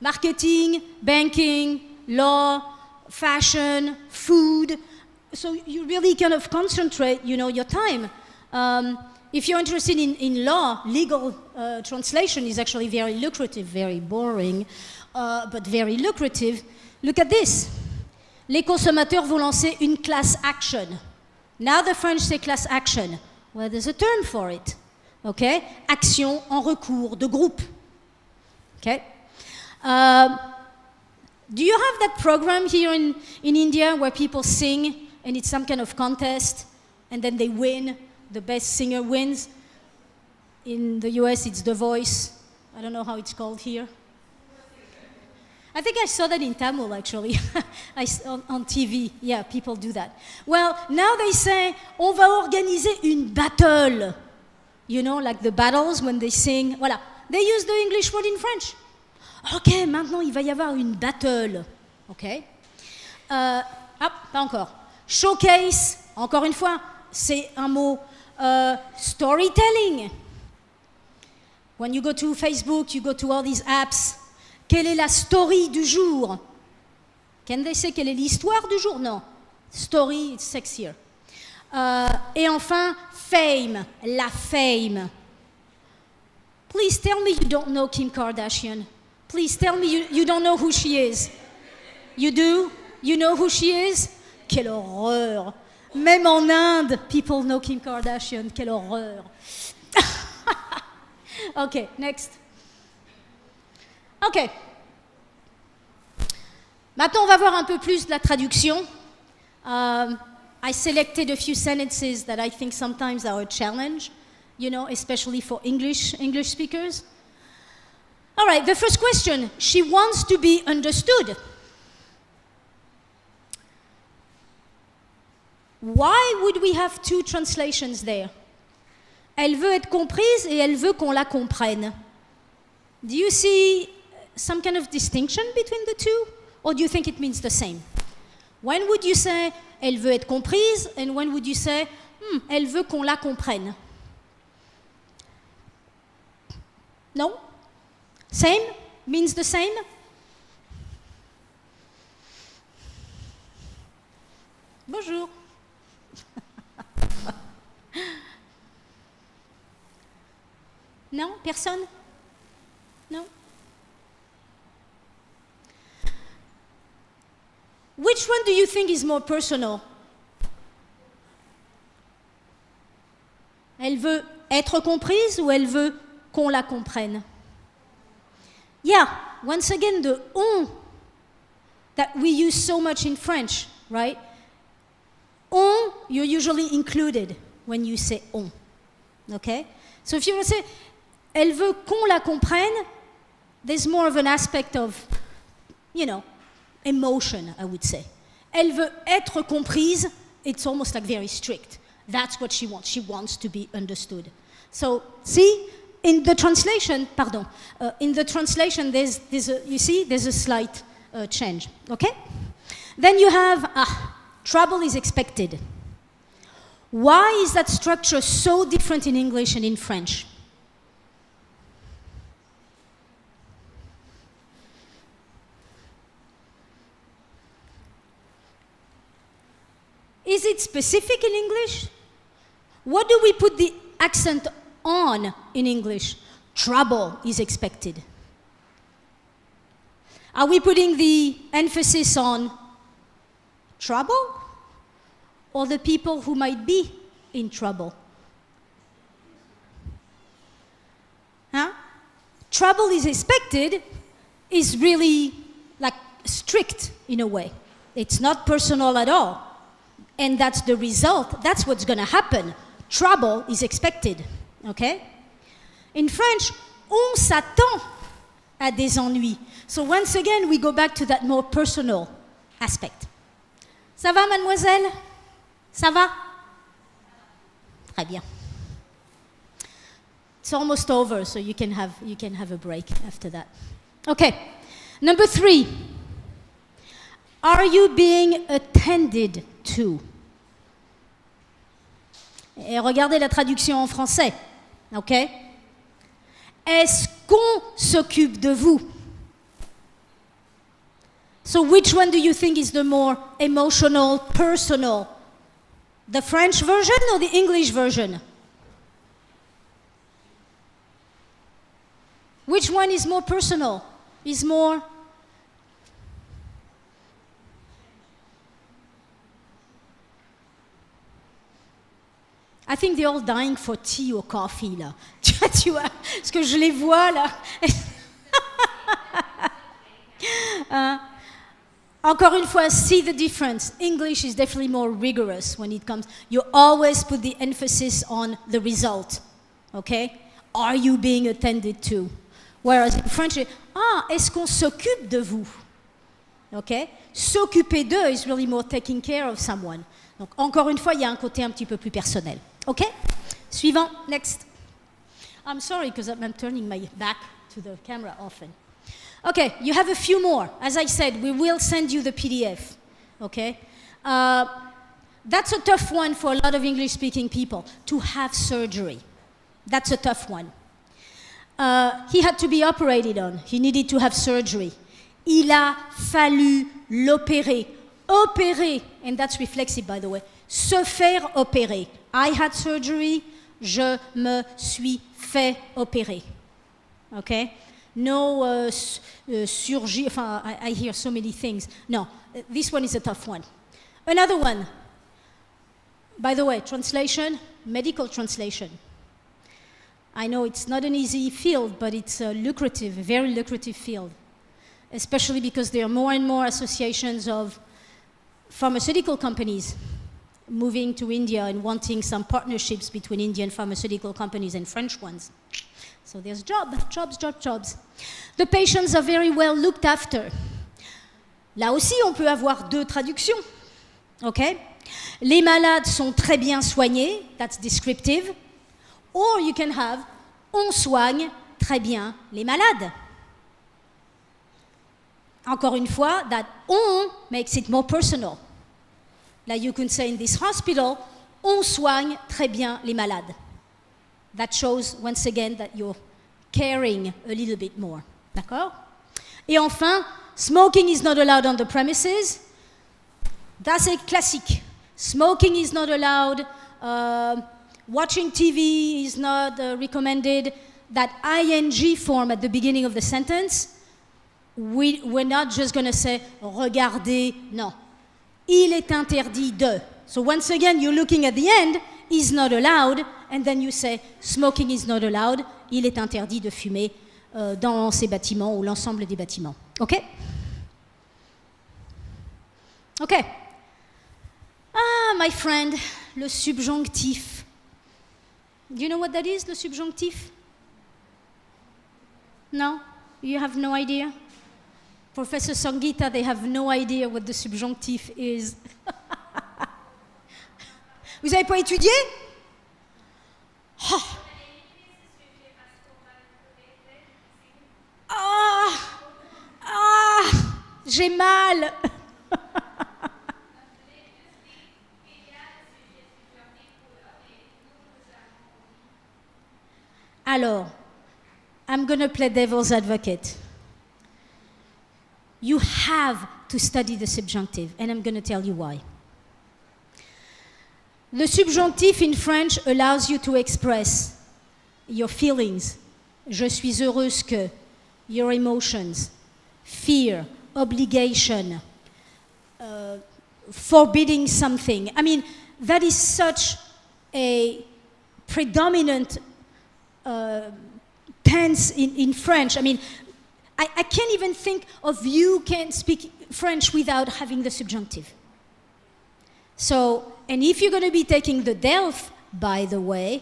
Marketing, banking, law, fashion, food. So you really kind of concentrate, your time. If you're interested in law, legal translation is actually very lucrative, very boring, but very lucrative. Look at this. Les consommateurs vont lancer une class action. Now the French say class action. Well, there's a term for it. Okay? Action en recours de groupe. Okay? Do you have that program here in India where people sing and it's some kind of contest and then they win? The best singer wins. In the US, it's The Voice. I don't know how it's called here. I think I saw that in Tamil, actually, on TV. Yeah, people do that. Well, now they say, on va organiser une battle. Like the battles when they sing. Voilà. They use the English word in French. OK, maintenant, il va y avoir une battle. OK. Pas encore. Showcase, encore une fois, c'est un mot. Storytelling. When you go to Facebook, you go to all these apps. Quelle est la story du jour? Can they say quelle est l'histoire du jour? Non. Story, it's sexier. Et enfin, fame. La fame. Please tell me you don't know Kim Kardashian. Please tell me you don't know who she is. You do? You know who she is? Quelle horreur. Même en Inde, people know Kim Kardashian. Quelle horreur. OK, next. OK. Maintenant, on va voir un peu plus de la traduction. I selected a few sentences that I think sometimes are a challenge, especially for English speakers. All right, the first question. She wants to be understood. Why would we have two translations there? Elle veut être comprise et elle veut qu'on la comprenne. Do you see some kind of distinction between the two? Or do you think it means the same? When would you say elle veut être comprise and when would you say elle veut qu'on la comprenne? No? Same? Means the same? Bonjour. Non? Personne? No? Which one do you think is more personal? Elle veut être comprise ou elle veut qu'on la comprenne? Yeah, once again, the on that we use so much in French, right? On, you're usually included when you say on. Okay? So if you want to say, elle veut qu'on la comprenne, there's more of an aspect of, emotion, I would say. Elle veut être comprise, it's almost like very strict. That's what she wants. She wants to be understood. So, see, in the translation, there's a slight change. Okay? Then you have, trouble is expected. Why is that structure so different in English and in French? Is it specific in English? What do we put the accent on in English? Trouble is expected. Are we putting the emphasis on trouble or the people who might be in trouble? Huh? Trouble is expected is really like strict in a way. It's not personal at all. And that's the result. That's what's going to happen. Trouble is expected. Okay? In French, on s'attend à des ennuis. So once again, we go back to that more personal aspect. Ça va, mademoiselle? Ça va? Très bien. It's almost over, so you can have a break after that. Okay. Number 3. Are you being attended to? Et regardez la traduction en français. OK? Est-ce qu'on s'occupe de vous? So which one do you think is the more emotional, personal? The French version or the English version? Which one is more personal? Is more... I think they're all dying for tea or coffee, là. Tu vois, parce que je les vois, là. Encore une fois, see the difference. English is definitely more rigorous when it comes. You always put the emphasis on the result. Okay? Are you being attended to? Whereas in French, est-ce qu'on s'occupe de vous? Okay? S'occuper d'eux is really more taking care of someone. Donc, encore une fois, il y a un côté un petit peu plus personnel. OK? Suivant, next. I'm sorry because I'm turning my back to the camera often. Okay, you have a few more. As I said, we will send you the PDF. Okay? That's a tough one for a lot of English-speaking people, to have surgery. That's a tough one. He had to be operated on. He needed to have surgery. Il a fallu l'opérer. Opérer, and that's reflexive, by the way. Se faire opérer. I had surgery. Je me suis fait opérer. Okay? No surgery. I hear so many things. No, this one is a tough one. Another one. By the way, translation, medical translation. I know it's not an easy field, but it's a lucrative, very lucrative field, especially because there are more and more associations of pharmaceutical companies moving to India and wanting some partnerships between Indian pharmaceutical companies and French ones. So there's jobs. The patients are very well looked after. Là aussi, on peut avoir deux traductions. Okay? Les malades sont très bien soignés, that's descriptive. Or you can have, on soigne très bien les malades. Encore une fois, that on makes it more personal. Like you can say in this hospital, on soigne très bien les malades. That shows, once again, that you're caring a little bit more. D'accord? Et enfin, smoking is not allowed on the premises. That's a classique. Smoking is not allowed. Watching TV is not recommended. That ing form at the beginning of the sentence, we're not just going to say regardez. No. Il est interdit de. So once again, you're looking at the end, is not allowed, and then you say smoking is not allowed. Il est interdit de fumer dans ces bâtiments ou l'ensemble des bâtiments. OK? OK. Ah, my friend, le subjonctif. Do you know what that is, le subjonctif? No? You have no idea? Professor Sangeeta, they have no idea what the subjonctif is. Vous n'avez pas étudié? Oh. J'ai mal. Alors, I'm going to play devil's advocate. You have to study the subjunctive, and I'm going to tell you why. The subjunctive in French allows you to express your feelings. Je suis heureuse que. Your emotions. Fear. Obligation. Forbidding something. I mean, that is such a predominant tense in French. I mean, I can't even think of you can speak French without having the subjunctive. So, and if you're going to be taking the DELF, by the way,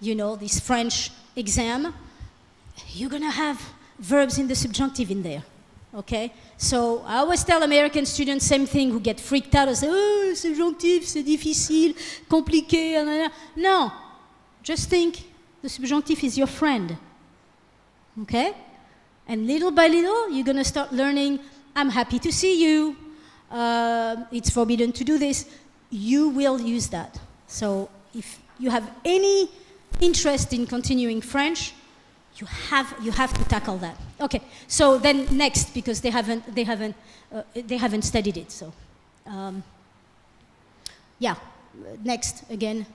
you know, this French exam, you're going to have verbs in the subjunctive in there, okay? So I always tell American students, same thing, who get freaked out and say, oh, subjunctive, c'est difficile, compliqué. No, just think the subjunctive is your friend, okay? And little by little, you're going to start learning, I'm happy to see you. it's forbidden to do this, you will use that. So if you have any interest in continuing French, you have to tackle that. Okay, so then next, because they haven't studied it. So yeah, next again.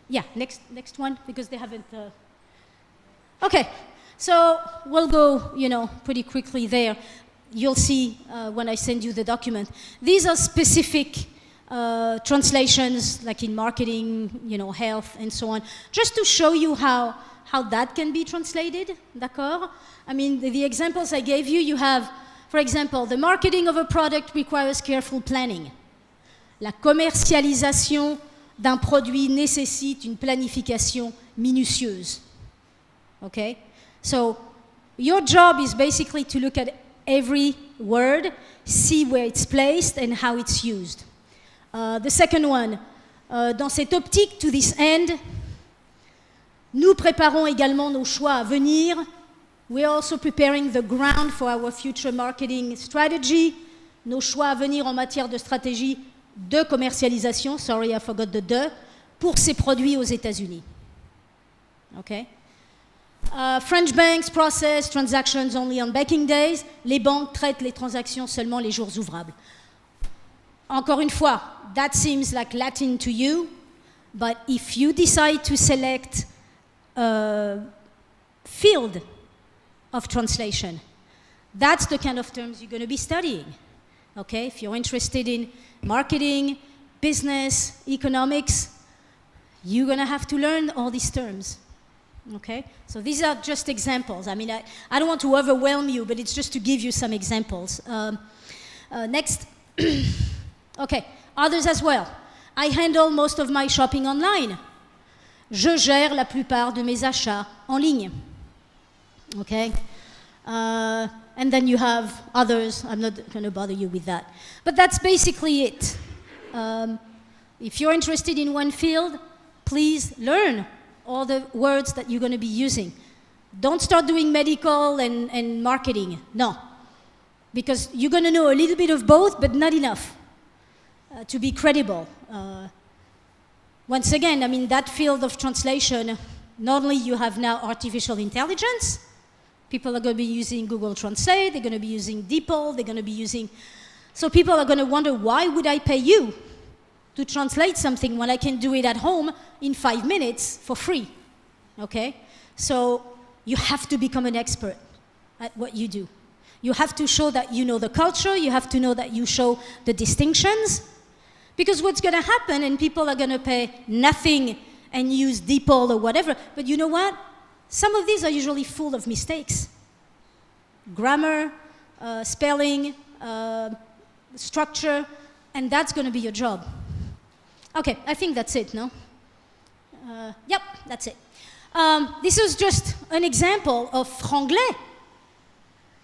Yeah, next one, because they haven't. Okay, so we'll go, pretty quickly there. You'll see when I send you the document. These are specific translations, like in marketing, health, and so on, just to show you how that can be translated, d'accord? I mean, the examples I gave you, you have, for example, the marketing of a product requires careful planning. La commercialisation d'un produit nécessite une planification minutieuse. Okay? So your job is basically to look at every word, see where it's placed and how it's used. The second one, dans cette optique, to this end, nous préparons également nos choix à venir. We are also preparing the ground for our future marketing strategy. Nos choix à venir en matière de stratégie de commercialisation, sorry I forgot the de, pour ces produits aux États-Unis. Okay? French banks process transactions only on banking days. Les banques traitent les transactions seulement les jours ouvrables. Encore une fois, that seems like Latin to you, but if you decide to select a field of translation, that's the kind of terms you're going to be studying. Okay? If you're interested in marketing, business, economics, you're going to have to learn all these terms. Okay? So these are just examples. I mean, I don't want to overwhelm you, but it's just to give you some examples. Next. Okay, others as well. I handle most of my shopping online. Je gère la plupart de mes achats en ligne. Okay? And then you have others. I'm not going to bother you with that. But that's basically it. If you're interested in one field, please learn all the words that you're going to be using. Don't start doing medical and marketing. No. Because you're going to know a little bit of both, but not enough to be credible. Once again, I mean, that field of translation, not only you have now artificial intelligence, people are going to be using Google Translate, they're going to be using DeepL, they're going to be using... So people are going to wonder, why would I pay you to translate something when I can do it at home in 5 minutes for free? Okay? So you have to become an expert at what you do. You have to show that you know the culture, you have to know that you show the distinctions, because what's going to happen, and people are going to pay nothing and use DeepL or whatever, but you know what? Some of these are usually full of mistakes. Grammar, spelling, structure, and that's going to be your job. Okay, I think that's it, no? Yep, that's it. This is just an example of franglais.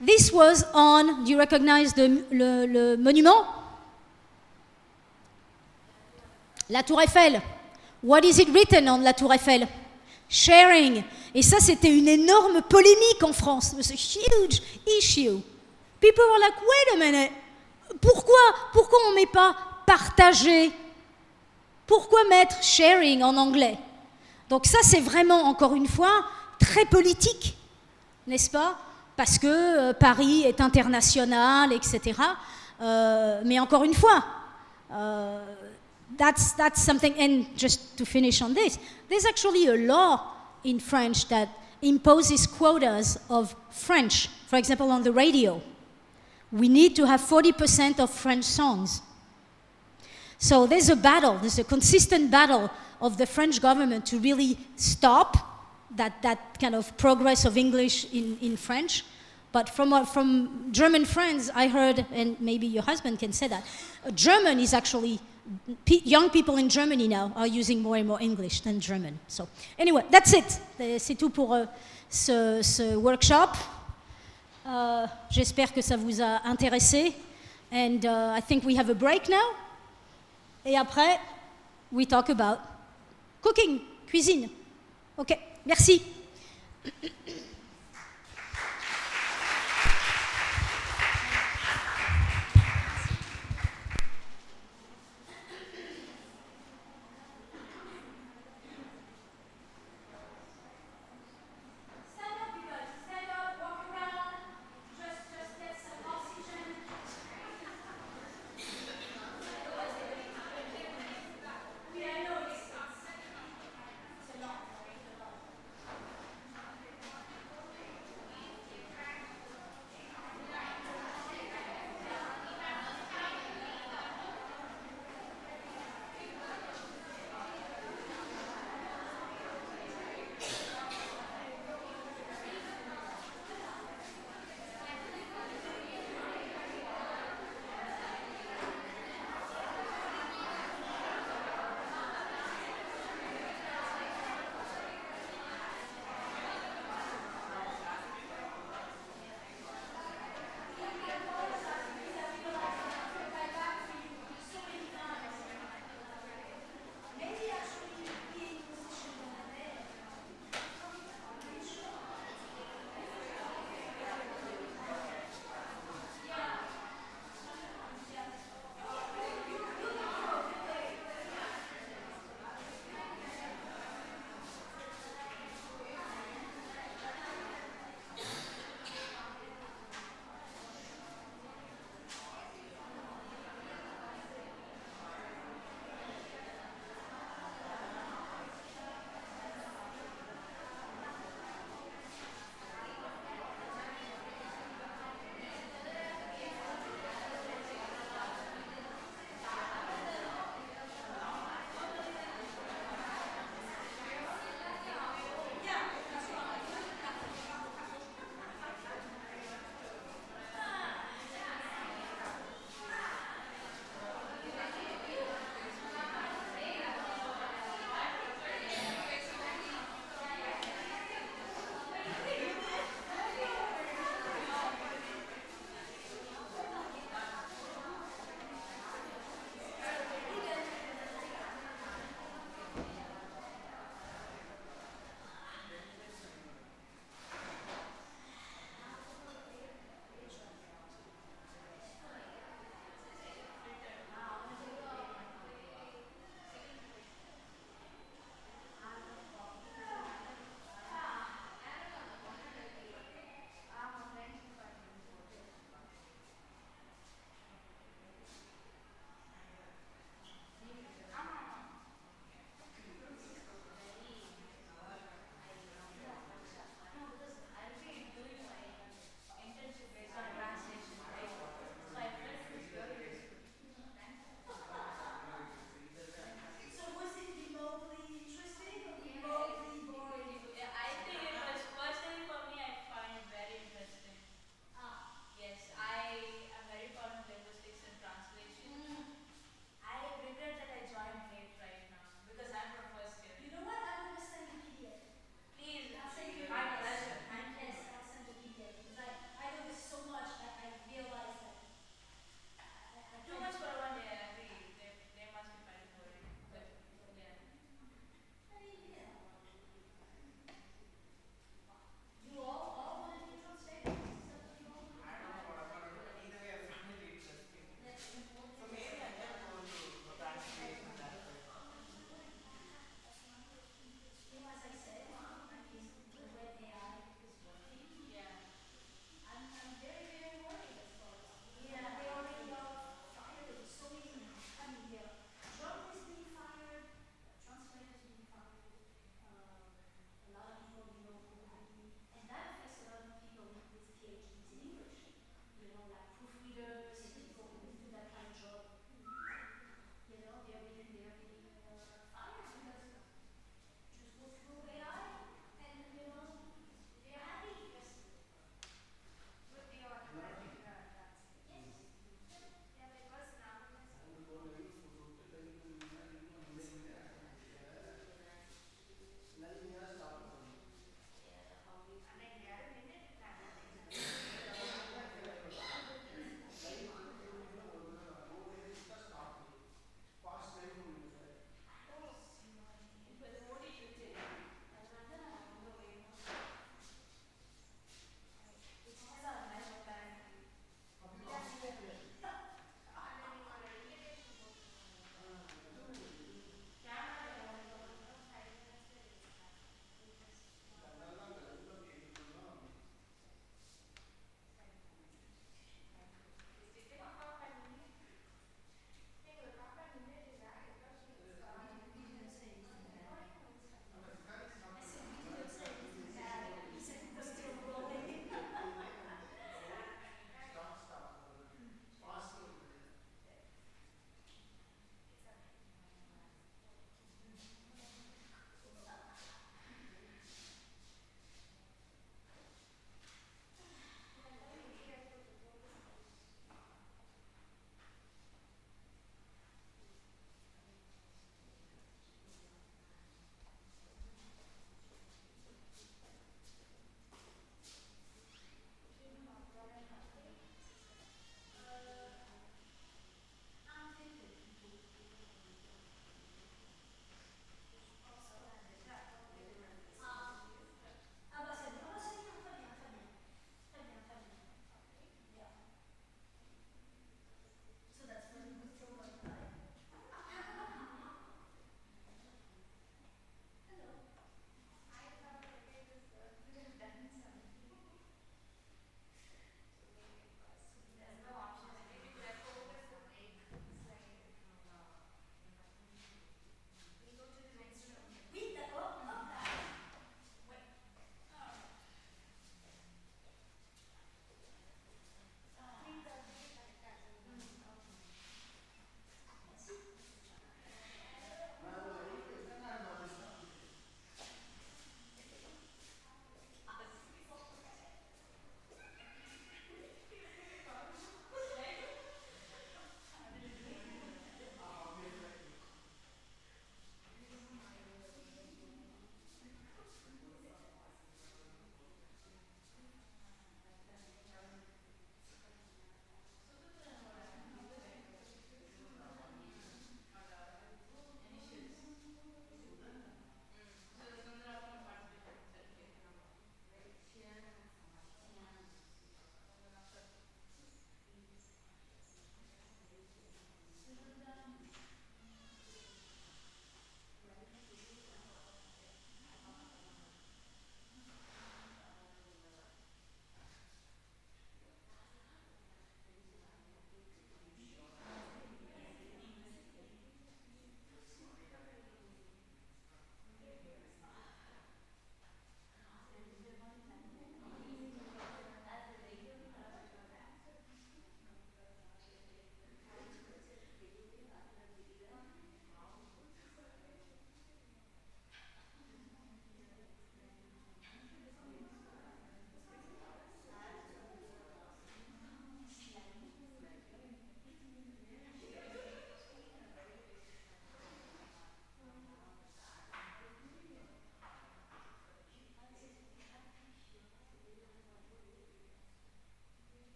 This was on, do you recognize le monument? La Tour Eiffel. What is it written on la Tour Eiffel? Sharing. Et ça, c'était une énorme polémique en France. It was a huge issue. People were like, wait a minute. Pourquoi on ne met pas partager? Pourquoi mettre sharing en anglais? Donc ça, c'est vraiment, encore une fois, très politique, n'est-ce pas? Parce que Paris est international, etc. Mais encore une fois, that's something, and just to finish on this, there's actually a law in French that imposes quotas of French, for example, on the radio. We need to have 40% of French songs. So there's a consistent battle of the French government to really stop that kind of progress of English in French. But from German friends, I heard, and maybe your husband can say that, German is actually, young people in Germany now are using more and more English than German. So anyway, that's it. C'est tout pour ce workshop. J'espère que ça vous a intéressé. And I think we have a break now. Et après, we talk about cooking, cuisine. OK, merci.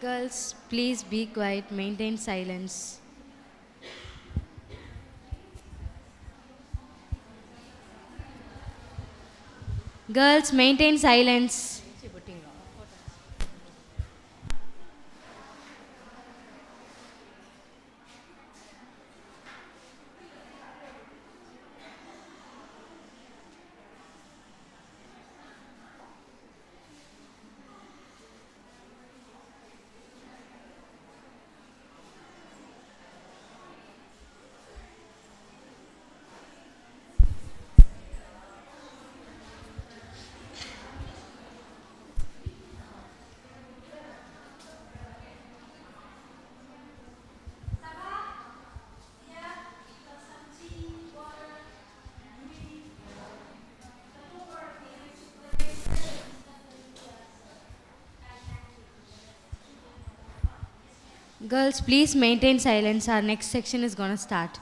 Girls, please be quiet, maintain silence. Girls, maintain silence. Girls, please maintain silence. Our next section is gonna start.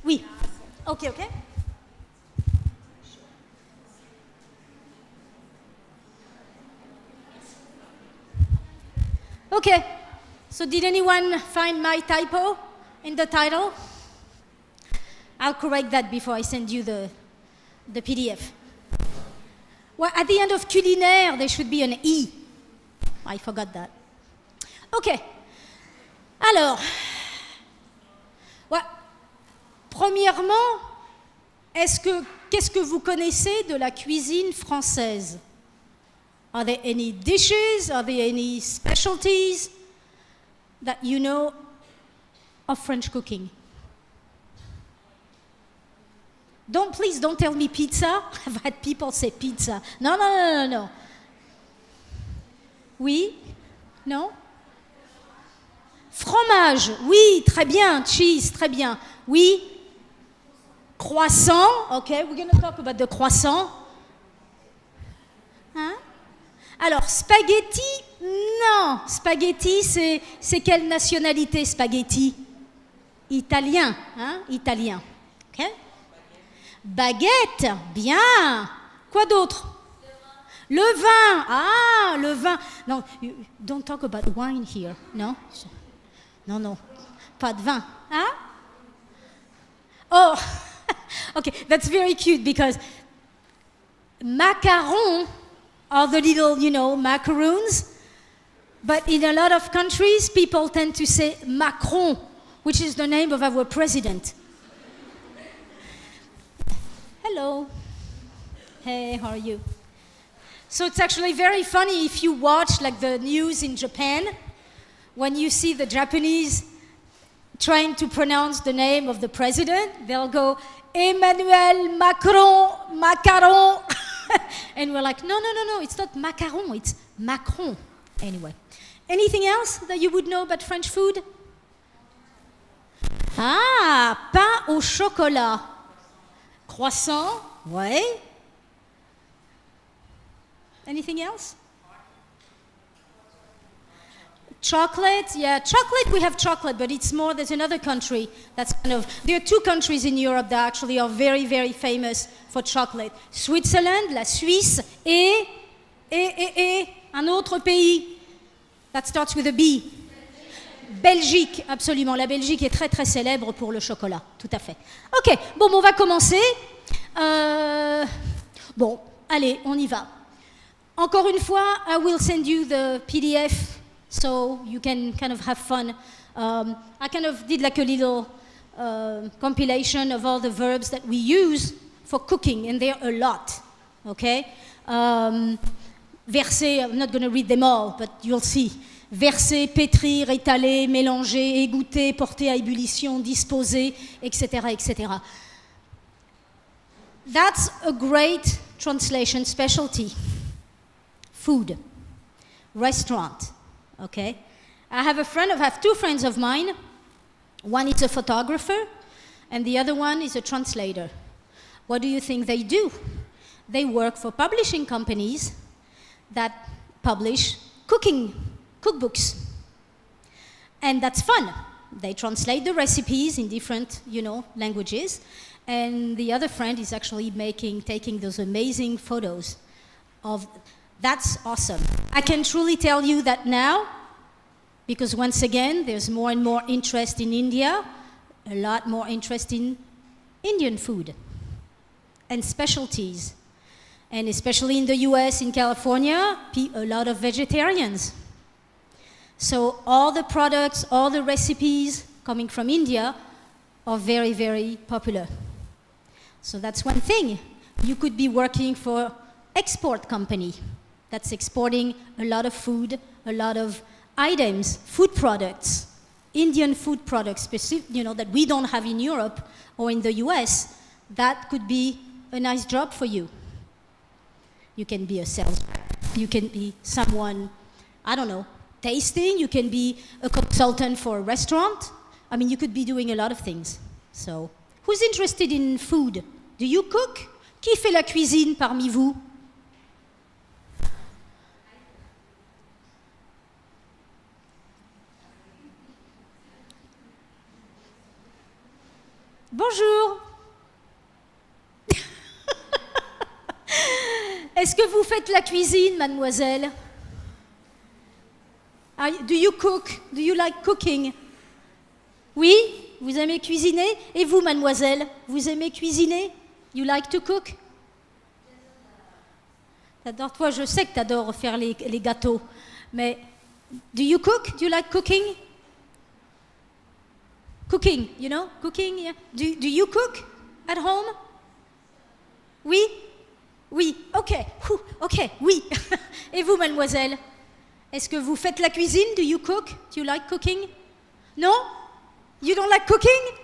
Oui. Ok, ok. Okay. So did anyone find my typo in the title? I'll correct that before I send you the PDF. Well, at the end of culinaire, there should be an E. I forgot that. Okay. Alors, ouais. Premièrement, qu'est-ce que vous connaissez de la cuisine française? Are there any dishes? Are there any specialties that you know of French cooking? Please don't tell me pizza. I've had people say pizza. No. Oui? Non? Fromage, oui, très bien. Cheese, très bien. Oui? Croissant, okay, we're going to talk about the croissant. Hein? Alors, spaghetti, non. Spaghetti, c'est quelle nationalité, spaghetti? Italien, hein? Italien. Ok? Baguette, bien. Quoi d'autre? Le vin. Ah, le vin. No, don't talk about wine here. No? No. Pas de vin. Huh? Oh, okay, that's very cute because macarons are the little, macaroons. But in a lot of countries, people tend to say Macron, which is the name of our president. Hello. Hey, how are you? So it's actually very funny if you watch like the news in Japan, when you see the Japanese trying to pronounce the name of the president, they'll go, Emmanuel Macron, Macaron. And we're like, no, it's not macaron, it's Macron. Anyway, anything else that you would know about French food? Ah, pain au chocolat. Croissant, ouais. Anything else? Chocolate, yeah, chocolate, we have chocolate, but it's more, there's another country that's there are two countries in Europe that actually are very, very famous for chocolate. Switzerland, la Suisse, et un autre pays that starts with a B. Belgique, absolument. La Belgique est très, très célèbre pour le chocolat, tout à fait. Ok, bon, on va commencer. Bon, allez, on y va. Encore une fois, I will send you the PDF so you can kind of have fun. I kind of did like a little compilation of all the verbs that we use for cooking, and there are a lot, okay? Verser, I'm not going to read them all, but you'll see. Verser, pétrir, étaler, mélanger, égoutter, porter à ébullition, disposer, etc., etc. That's a great translation specialty. Food, restaurant, okay? I have two friends of mine. One is a photographer, and the other one is a translator. What do you think they do? They work for publishing companies that publish cookbooks. And that's fun. They translate the recipes in different, languages. And the other friend is actually taking those amazing photos of. That's awesome. I can truly tell you that now, because once again, there's more and more interest in India, a lot more interest in Indian food and specialties. And especially in the US, in California, a lot of vegetarians. So all the products, all the recipes coming from India are very, very popular. So that's one thing. You could be working for export company that's exporting a lot of food, a lot of items, food products, Indian food products, that we don't have in Europe or in the US. That could be a nice job for you. You can be a salesman. You can be someone, I don't know, tasting. You can be a consultant for a restaurant. I mean, you could be doing a lot of things. So, who's interested in food? Do you cook? Qui fait la cuisine parmi vous? Bonjour. Est-ce que vous faites la cuisine, mademoiselle? Do you cook? Do you like cooking? Oui? Vous aimez cuisiner? Et vous, mademoiselle? Vous aimez cuisiner? You like to cook? Toi, je sais que tu adores faire les gâteaux. Mais, do you cook? Do you like cooking? Cooking, cooking, yeah. Do you cook at home? Oui? Oui, ok, oui. Et vous, mademoiselle? Est-ce que vous faites la cuisine? Do you cook? Do you like cooking? No? You don't like cooking?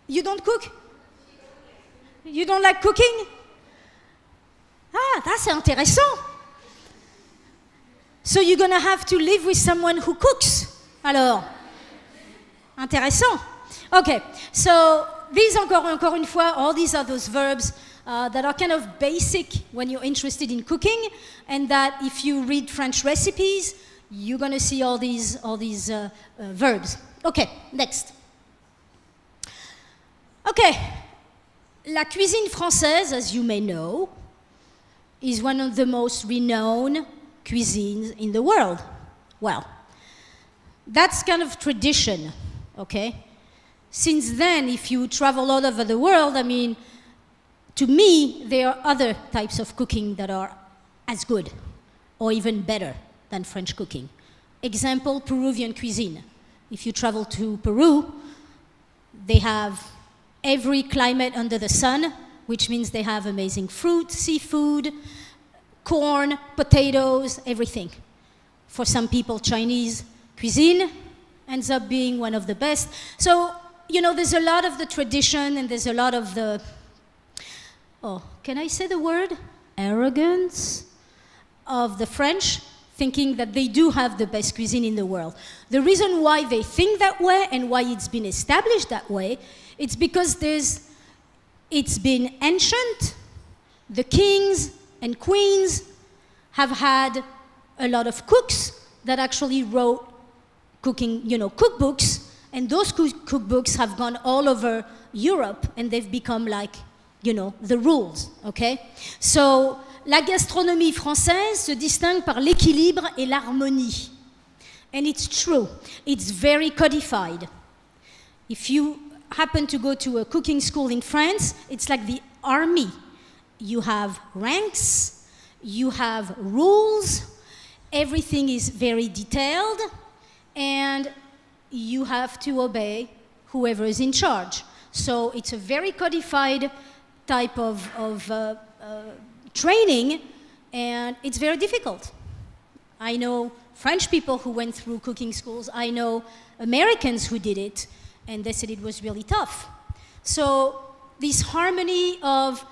You don't cook? You don't like cooking? Ah, ça c'est intéressant. So you're going to have to live with someone who cooks. Alors, intéressant. Okay, so these encore une fois, all these are those verbs that are kind of basic when you're interested in cooking, and that if you read French recipes, you're going to see all these verbs. Okay, next. Okay, La cuisine française, as you may know, is one of the most renowned cuisines in the world. Well, that's kind of tradition, okay? Since then, if you travel all over the world, I mean, to me, there are other types of cooking that are as good or even better than French cooking. Example, Peruvian cuisine. If you travel to Peru, they have every climate under the sun, which means they have amazing fruit, seafood, corn, potatoes, everything. For some people, Chinese cuisine ends up being one of the best. So, you know, there's a lot of the tradition and there's a lot of the, oh, can I say the word? Arrogance of the French, thinking that they do have the best cuisine in the world. The reason why they think that way and why it's been established that way, it's because it's been ancient. The kings and queens have had a lot of cooks that actually wrote cooking, you know, cookbooks, and those cookbooks have gone all over Europe and they've become like, you know, the rules, okay? So, la gastronomie française se distingue par l'équilibre et l'harmonie. And it's true, it's very codified. If you happen to go to a cooking school in France, it's like the army. You have ranks, you have rules, everything is very detailed, and you have to obey whoever is in charge. So it's a very codified type of training, and it's very difficult. I know French people who went through cooking schools. I know Americans who did it, and they said it was really tough. So this harmony of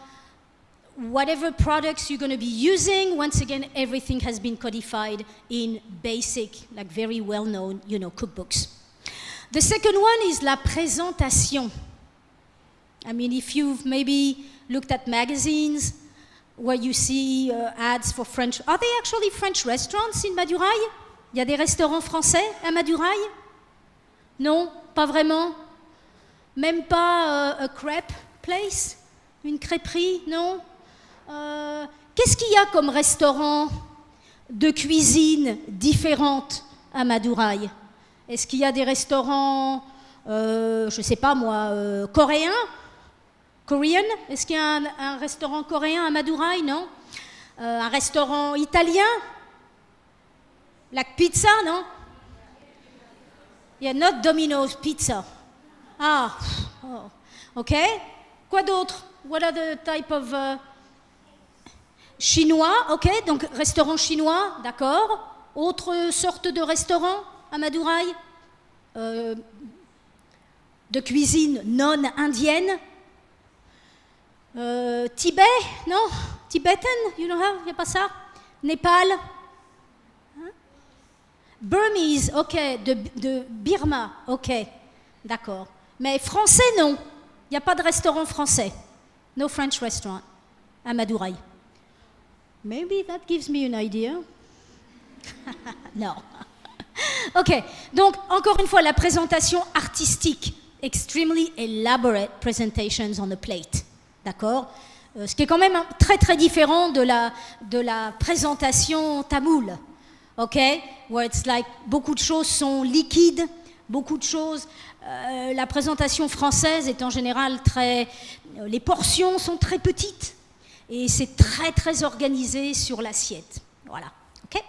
whatever products you're going to be using, once again, everything has been codified in basic, like very well-known, you know, cookbooks. The second one is la présentation. I mean, if you've maybe looked at magazines where you see ads for French, are they actually French restaurants in Maduraille? Il y a des restaurants français à Maduraille? Non, pas vraiment. Même pas a crepe place? Une crêperie? Non? Qu'est-ce qu'il y a comme restaurant de cuisine différente à Maduraille? Est-ce qu'il y a des restaurants, je ne sais pas moi, coréens? Korean? Est-ce qu'il y a un restaurant coréen à Maduraille? Non? Un restaurant italien? Like pizza, non? Yeah, not Domino's Pizza. Ah, oh, ok. Quoi d'autre? What other type of... Chinois, ok, donc restaurant chinois, d'accord. Autre sorte de restaurant à Maduraille? De cuisine non indienne? Tibet, non? Tibetan, you know how? Il n'y a pas ça? Népal? Hein? Burmese, ok, de Birma, ok, d'accord. Mais français, non. Il n'y a pas de restaurant français. No French restaurant à Maduraille. Maybe that gives me an idea. No. Ok, donc encore une fois, la présentation artistique. Extremely elaborate presentations on a plate. D'accord? Ce qui est quand même très très différent de la présentation tamoule. Ok? Where it's like, beaucoup de choses sont liquides, beaucoup de choses... la présentation française est en général très... les portions sont très petites. Et c'est très, très organisé sur l'assiette. Voilà. OK?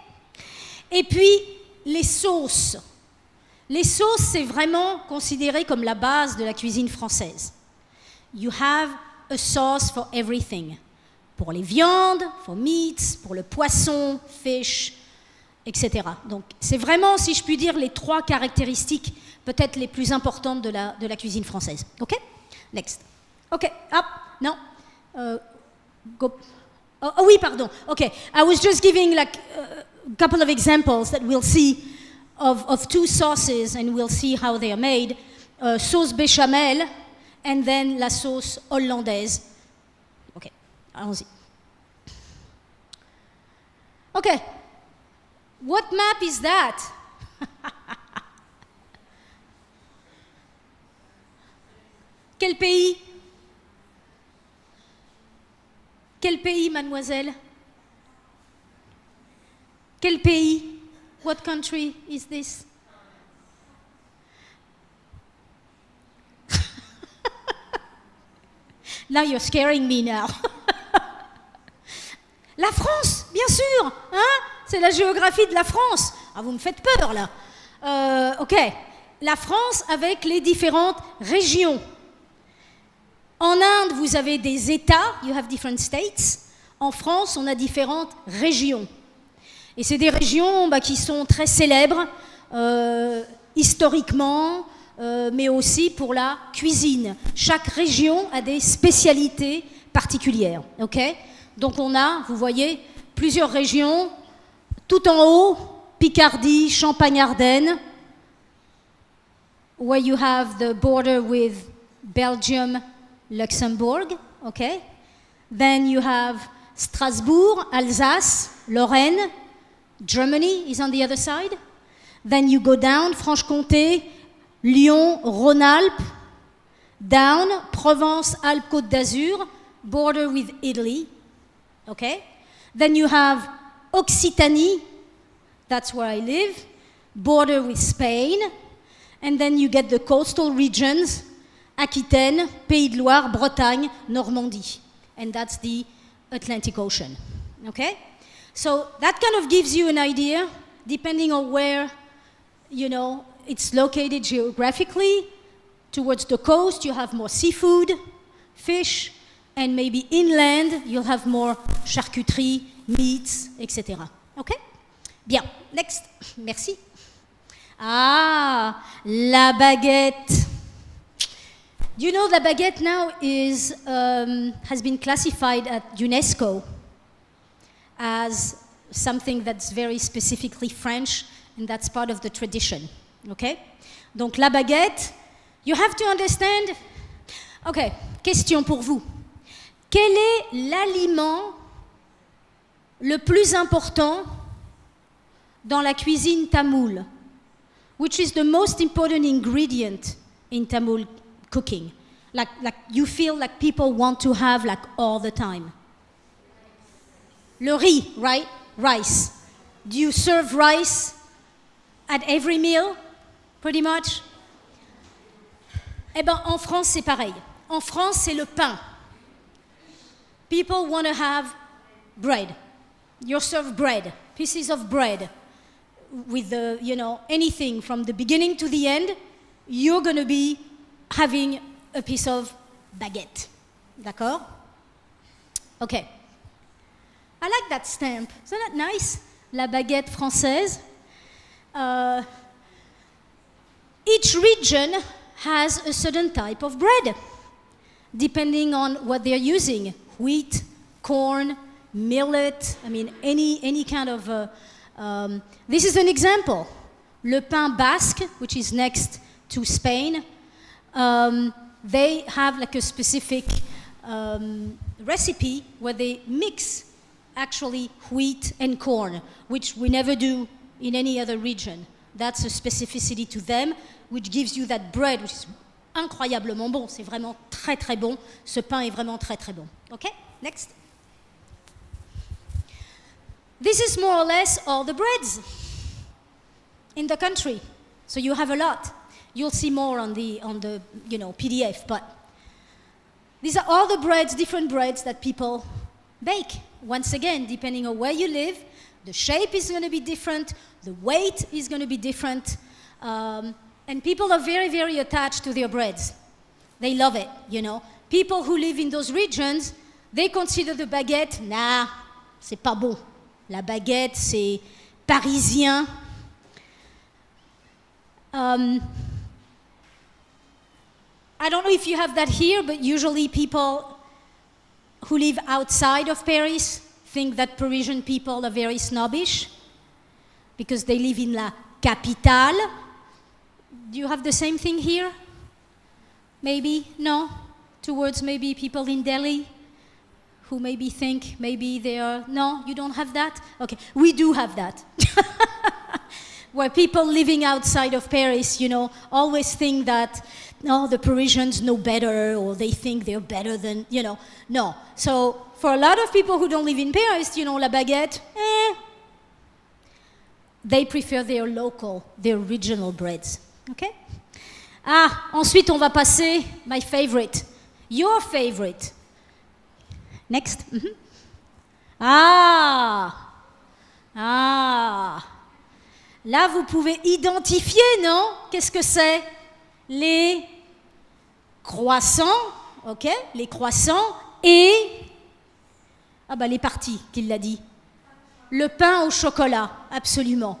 Et puis, les sauces. Les sauces, c'est vraiment considéré comme la base de la cuisine française. You have a sauce for everything. Pour les viandes, for meats, pour le poisson, fish, etc. Donc, c'est vraiment, si je puis dire, les trois caractéristiques peut-être les plus importantes de la cuisine française. OK? Next. OK. Ah, non. Go. Oh, oui, pardon. Okay, I was just giving like a couple of examples that we'll see of two sauces, and we'll see how they are made. Sauce béchamel, and then la sauce hollandaise. Okay, allons-y. Okay, what map is that? Quel pays? Quel pays, mademoiselle? Quel pays? What country is this? Now you're scaring me now. La France, bien sûr, hein? C'est la géographie de la France. Ah, vous me faites peur là. Ok, la France avec les différentes régions. En Inde, vous avez des États, you have different states. En France, on a différentes régions. Et c'est des régions qui sont très célèbres historiquement, mais aussi pour la cuisine. Chaque région a des spécialités particulières. Ok? Donc on a, vous voyez, plusieurs régions. Tout en haut, Picardie, Champagne-Ardenne, where you have the border with Belgium, Luxembourg. Okay? Then you have Strasbourg, Alsace, Lorraine. Germany is on the other side. Then you go down, Franche-Comté, Lyon, Rhône-Alpes, down, Provence, Alpes, Côte d'Azur, border with Italy. Okay? Then you have Occitanie, that's where I live, border with Spain. And then you get the coastal regions, Aquitaine, Pays de Loire, Bretagne, Normandie. And that's the Atlantic Ocean. Okay? So that kind of gives you an idea, depending on where, it's located geographically. Towards the coast, you have more seafood, fish, and maybe inland, you'll have more charcuterie, meats, etc. Okay? Bien. Next. Merci. Ah, la baguette. You know, the baguette now has been classified at UNESCO as something that's very specifically French, and that's part of the tradition. Okay? Donc la baguette, you have to understand. Okay, question pour vous. Quel est l'aliment le plus important dans la cuisine tamoule? Which is the most important ingredient in Tamil cooking? Like you feel like people want to have all the time. Le riz, right? Rice. Do you serve rice at every meal, pretty much? Eh bien, en France, c'est pareil. En France, c'est le pain. People want to have bread. You're served bread, pieces of bread, with anything from the beginning to the end, you're going to be having a piece of baguette. D'accord? Okay. I like that stamp. Isn't that nice? La baguette française. Each region has a certain type of bread, depending on what they're using. Wheat, corn, millet, any kind of... this is an example. Le pain basque, which is next to Spain, they have a specific recipe where they mix actually wheat and corn, which we never do in any other region. That's a specificity to them, which gives you that bread, which is incroyablement bon. C'est vraiment très très bon. Ce pain est vraiment très très bon. Okay, next. This is more or less all the breads in the country. So you have a lot. You'll see more on the PDF, but these are all the breads, different breads that people bake. Once again, depending on where you live, the shape is going to be different, the weight is going to be different, and people are very, very attached to their breads. They love it, People who live in those regions, they consider the baguette, nah, c'est pas bon. La baguette, c'est parisien. I don't know if you have that here, but usually people who live outside of Paris think that Parisian people are very snobbish because they live in la capitale. Do you have the same thing here? Maybe? No? Towards maybe people in Delhi who maybe think maybe they are... No, you don't have that? Okay, we do have that. where people living outside of Paris, always think that, no, the Parisians know better, or they think they're better than, no. So for a lot of people who don't live in Paris, la baguette, they prefer their local, their regional breads, okay? Ensuite, on va passer, my favorite, your favorite. Next. Mm-hmm. Là, vous pouvez identifier, non? Qu'est-ce que c'est? Les croissants, ok? Les croissants et... les parties, qu'il l'a dit. Le pain au chocolat, absolument.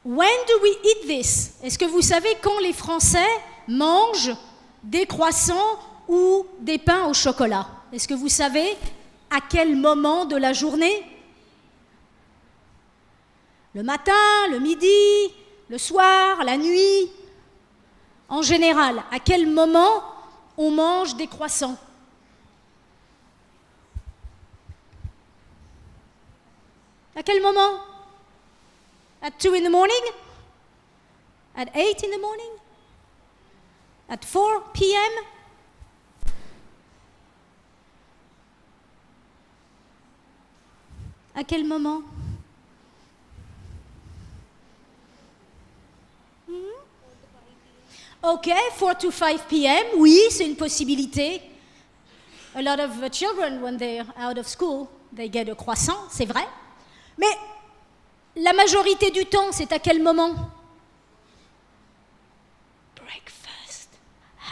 When do we eat this? Est-ce que vous savez quand les Français mangent des croissants ou des pains au chocolat? Est-ce que vous savez à quel moment de la journée? Le matin, le midi, le soir, la nuit? En général, à quel moment on mange des croissants? À quel moment? At 2 in the morning? At 8 in the morning? At 4 p.m.? À quel moment? Ok, 4 to 5 p.m., oui, c'est une possibilité. A lot of children, when they're out of school, they get a croissant, c'est vrai. Mais la majorité du temps, c'est à quel moment? Breakfast.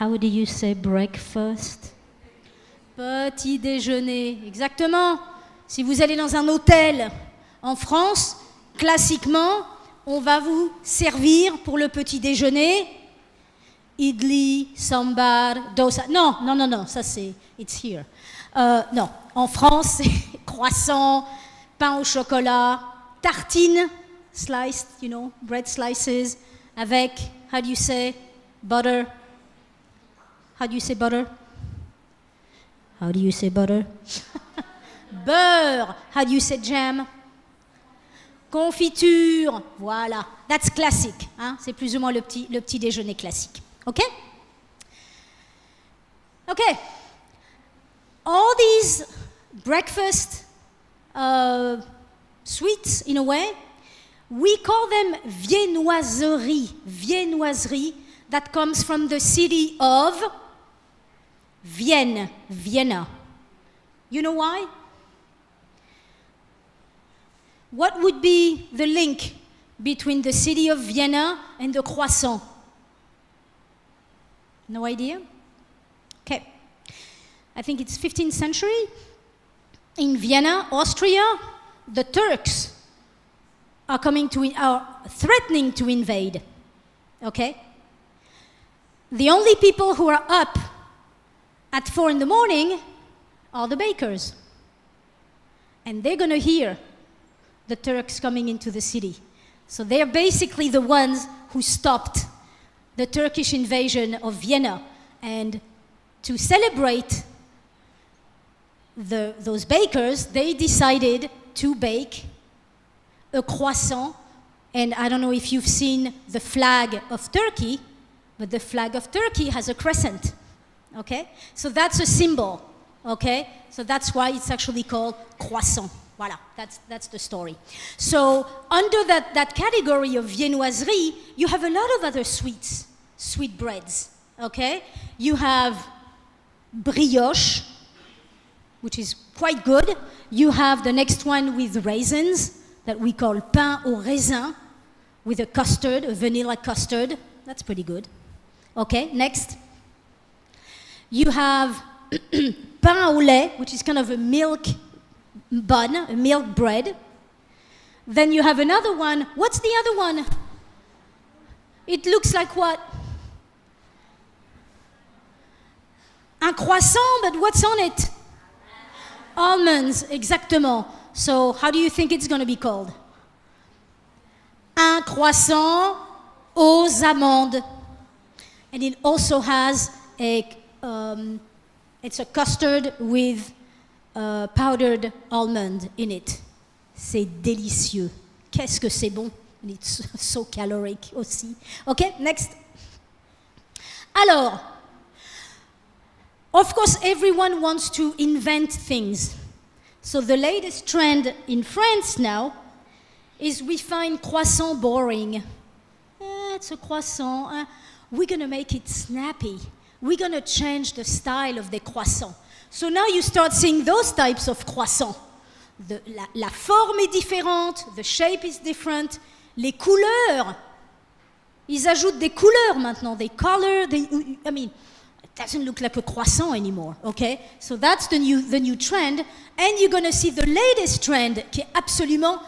How do you say breakfast? Petit déjeuner, exactement. Si vous allez dans un hôtel en France, classiquement, on va vous servir pour le petit déjeuner idli, sambar, dosa. Non, ça c'est it's here. Non, en France, c'est croissant, pain au chocolat, tartine, sliced, bread slices, avec, how do you say, butter? How do you say butter? How do you say butter? Beurre. How do you say jam? Confiture. Voilà. That's classic. Hein? C'est plus ou moins le petit déjeuner classique. OK? OK. All these breakfast sweets, in a way, we call them viennoiserie. Viennoiserie that comes from the city of Vienne, Vienna. You know why? What would be the link between the city of Vienna and the croissant? No idea? Okay. I think it's 15th century. In Vienna, Austria, the Turks are threatening to invade. Okay? The only people who are up at 4 in the morning are the bakers. And they're going to hear the Turks coming into the city. So they're basically the ones who stopped the Turkish invasion of Vienna. And to celebrate those bakers, they decided to bake a croissant. And I don't know if you've seen the flag of Turkey, but the flag of Turkey has a crescent. Okay? So that's a symbol. Okay? So that's why it's actually called croissant. Voilà, that's the story. So under that category of viennoiserie, you have a lot of other sweet breads, okay? You have brioche, which is quite good. You have the next one with raisins that we call pain au raisin, with a custard, a vanilla custard. That's pretty good. Okay, next. You have pain au lait, which is kind of a milk bun, a milk bread. Then you have another one. What's the other one? It looks like what? Un croissant, but what's on it? Almonds, exactement. So how do you think it's going to be called? Un croissant aux amandes. And it also has it's a custard with powdered almond in it. C'est délicieux. Qu'est-ce que c'est bon. And it's so caloric aussi. Okay, next. Alors, of course, everyone wants to invent things. So the latest trend in France now is we find croissant boring. It's a croissant. We're going to make it snappy. We're going to change the style of the croissant. So now you start seeing those types of croissants. La forme est différente, the shape is different, les couleurs, ils ajoutent des couleurs maintenant, they color, I mean, it doesn't look like a croissant anymore, okay? So that's the new trend, and you're gonna see the latest trend qui est absolument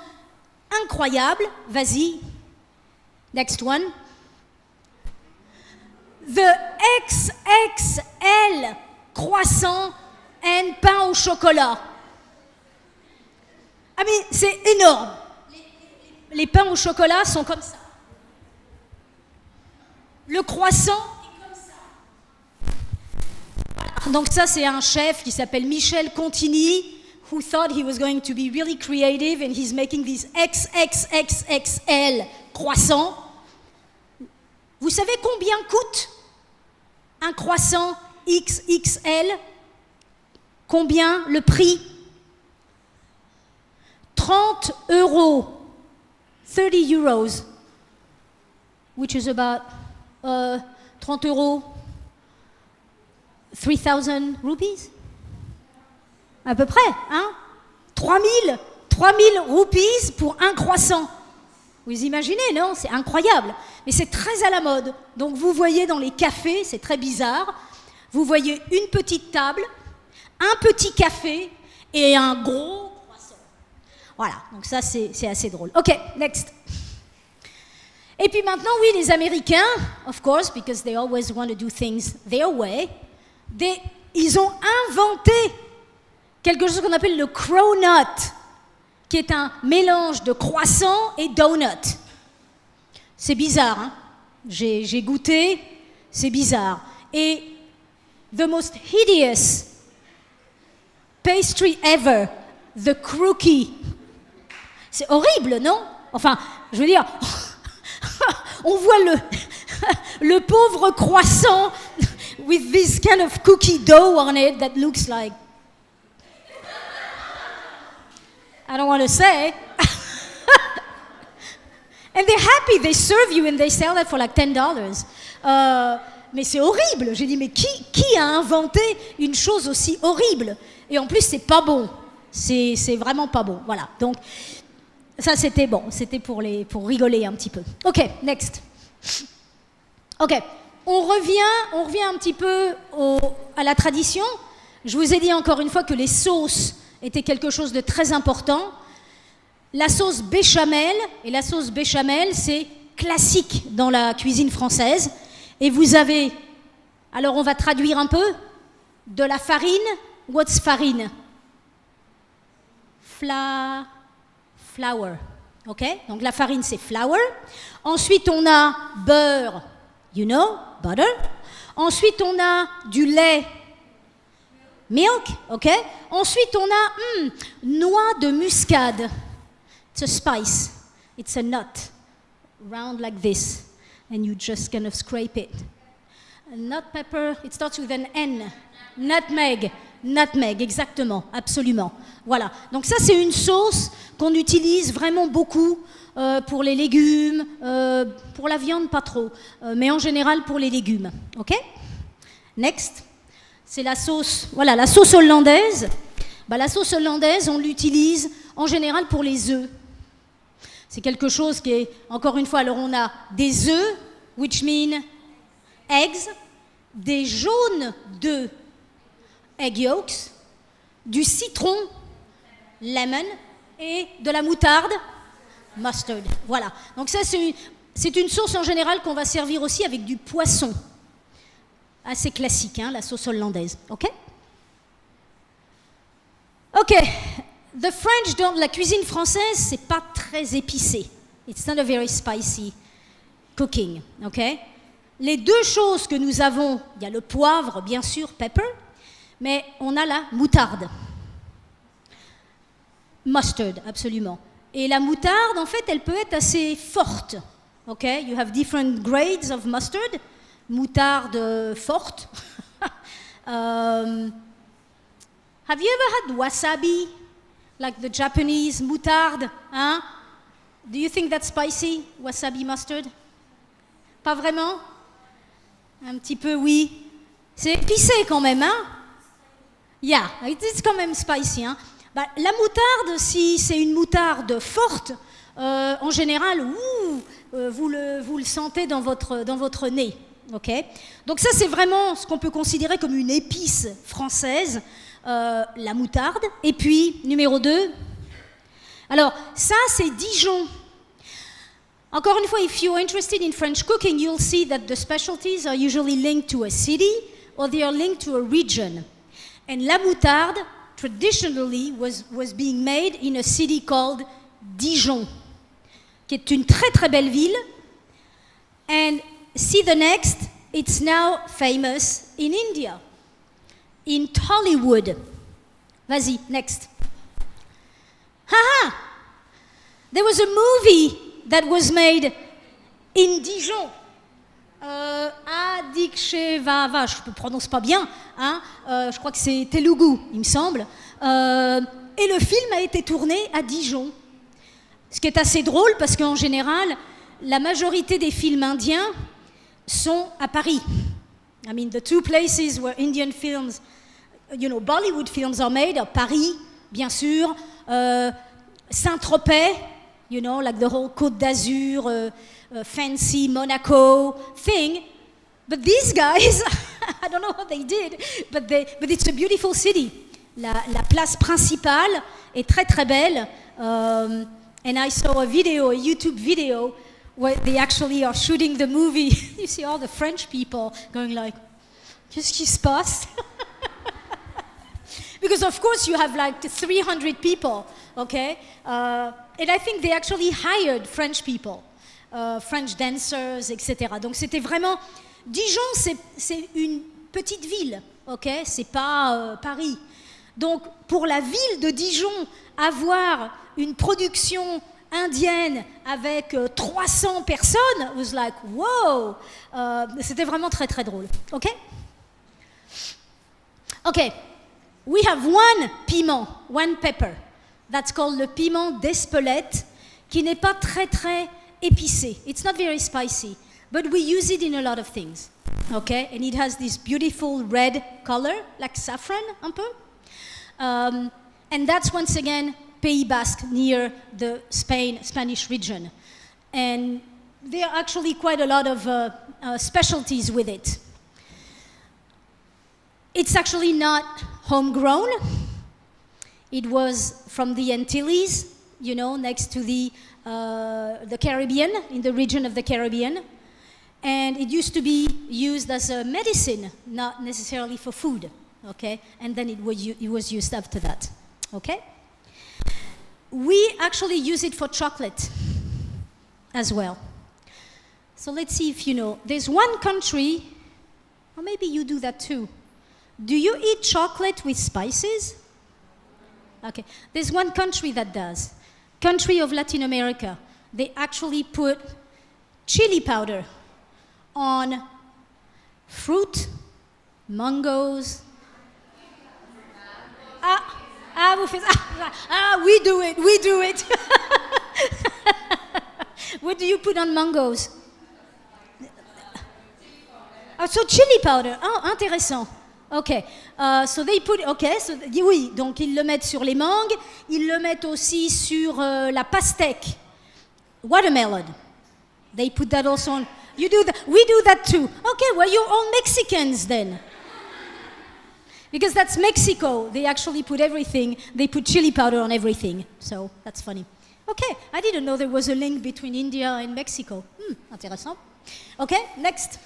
incroyable. Vas-y, next one. The XXL croissant and pain au chocolat. Ah mais c'est énorme. Les pains au chocolat sont comme ça. Le croissant est comme ça. Voilà. Donc ça c'est un chef qui s'appelle Michel Contini, who thought he was going to be really creative and he's making these XXXXL croissants. Vous savez combien coûte un croissant XXL? Combien le prix? 30 euros. 30 euros. Which is about 30 euros. 3,000 rupees? À peu près, hein? 3000 rupees pour un croissant. Vous imaginez, non? C'est incroyable. Mais c'est très à la mode. Donc vous voyez dans les cafés, c'est très bizarre, vous voyez une petite table, un petit café et un gros croissant. Voilà, donc ça c'est assez drôle. Ok, next. Et puis maintenant, oui, les Américains, of course, because they always want to do things their way, ils ont inventé quelque chose qu'on appelle le cronut, qui est un mélange de croissant et donut. C'est bizarre, hein? J'ai goûté, c'est bizarre. Et the most hideous pastry ever, the crookie. C'est horrible, non? Enfin, je veux dire, on voit le pauvre croissant with this kind of cookie dough on it that looks like, I don't want to say. And they're happy, they serve you and they sell that for like $10. Mais c'est horrible. J'ai dit, mais qui a inventé une chose aussi horrible? Et en plus, c'est pas bon. C'est vraiment pas bon. Voilà. Donc, ça, c'était bon. C'était pour rigoler un petit peu. OK, next. OK. On revient un petit peu à la tradition. Je vous ai dit encore une fois que les sauces étaient quelque chose de très important. La sauce béchamel, et la sauce béchamel, c'est classique dans la cuisine française. Et vous avez, alors on va traduire un peu, de la farine. What's farine? Flour. OK? Donc la farine, c'est flour. Ensuite, on a beurre, you know, butter. Ensuite, on a du lait, milk, OK? Ensuite, on a noix de muscade. It's a spice. It's a nut, round like this. And you just kind of scrape it. Nut pepper, it starts with an N. Nutmeg, exactement, absolument. Voilà, donc ça c'est une sauce qu'on utilise vraiment beaucoup pour les légumes, pour la viande pas trop, mais en général pour les légumes. Ok? Next, c'est la sauce, voilà, la sauce hollandaise. Bah, la sauce hollandaise, on l'utilise en général pour les œufs. C'est quelque chose qui est, encore une fois, alors on a des œufs, which mean eggs, des jaunes d'œufs, egg yolks, du citron, lemon, et de la moutarde, mustard. Voilà. Donc ça, c'est une sauce en général qu'on va servir aussi avec du poisson. Assez classique, hein, la sauce hollandaise. OK? OK. The French la cuisine française, c'est pas très épicé. It's not a very spicy cooking, ok? Les deux choses que nous avons, il y a le poivre, bien sûr, pepper, mais on a la moutarde. Mustard, absolument. Et la moutarde, en fait, elle peut être assez forte. Okay? You have different grades of mustard. Moutarde forte. Have you ever had wasabi? Like the Japanese moutarde? Hein? Do you think that's spicy? Wasabi mustard? Pas vraiment? Un petit peu, oui. C'est épicé quand même, hein? Yeah, it's quand même spicy, hein? Bah, la moutarde, si c'est une moutarde forte, en général, vous le sentez dans votre nez. Okay? Donc ça, c'est vraiment ce qu'on peut considérer comme une épice française, la moutarde. Et puis, numéro 2, alors ça, c'est Dijon. Encore une fois, if you're interested in French cooking, you'll see that the specialties are usually linked to a city or they are linked to a region. And la moutarde, traditionally, was being made in a city called Dijon, qui est une très très belle ville. And see the next, it's now famous in India, in Tollywood. Vas-y, next. Haha! There was a movie that was made in Dijon. Adikshevava, je ne prononce pas bien, hein, je crois que c'est Telugu, il me semble. Et le film a été tourné à Dijon. Ce qui est assez drôle parce qu'en général, la majorité des films indiens sont à Paris. I mean, the two places where Indian films, Bollywood films are made are Paris, bien sûr, Saint-Tropez, like the whole Côte d'Azur, fancy Monaco thing. But these guys, I don't know what they did, but it's a beautiful city. La place principale est très très belle. And I saw a YouTube video, where they actually are shooting the movie. You see all the French people going like, qu'est-ce qui se passe? Because of course you have like 300 people, okay? And I think they actually hired French people, French dancers, etc. Donc c'était vraiment... Dijon, c'est une petite ville, okay? C'est pas Paris. Donc pour la ville de Dijon, avoir une production indienne avec 300 personnes, was like, wow! C'était vraiment très très drôle, okay? Okay, we have one piment, one pepper. That's called le piment d'Espelette, qui n'est pas très très épicé. It's not very spicy, but we use it in a lot of things. Okay, and it has this beautiful red color, like saffron, un peu. And that's once again Pays Basque, near the Spanish region. And there are actually quite a lot of specialties with it. It's actually not homegrown. It was from the Antilles, next to the Caribbean, in the region of the Caribbean. And it used to be used as a medicine, not necessarily for food, okay? And then it was used after that, okay? We actually use it for chocolate as well. So let's see if you know. There's one country, or maybe you do that too. Do you eat chocolate with spices? Okay, there's one country that does. Country of Latin America. They actually put chili powder on fruit, mangoes. We do it. What do you put on mangoes? So chili powder. Oh, intéressant. Okay, so they put, oui, donc ils le mettent sur les mangues, ils le mettent aussi sur la pastèque, watermelon. They put that also on. You do that. We do that too. Okay, well, you're all Mexicans then. Because that's Mexico. They actually put everything. They put chili powder on everything. So that's funny. Okay, I didn't know there was a link between India and Mexico. Intéressant. Okay, next.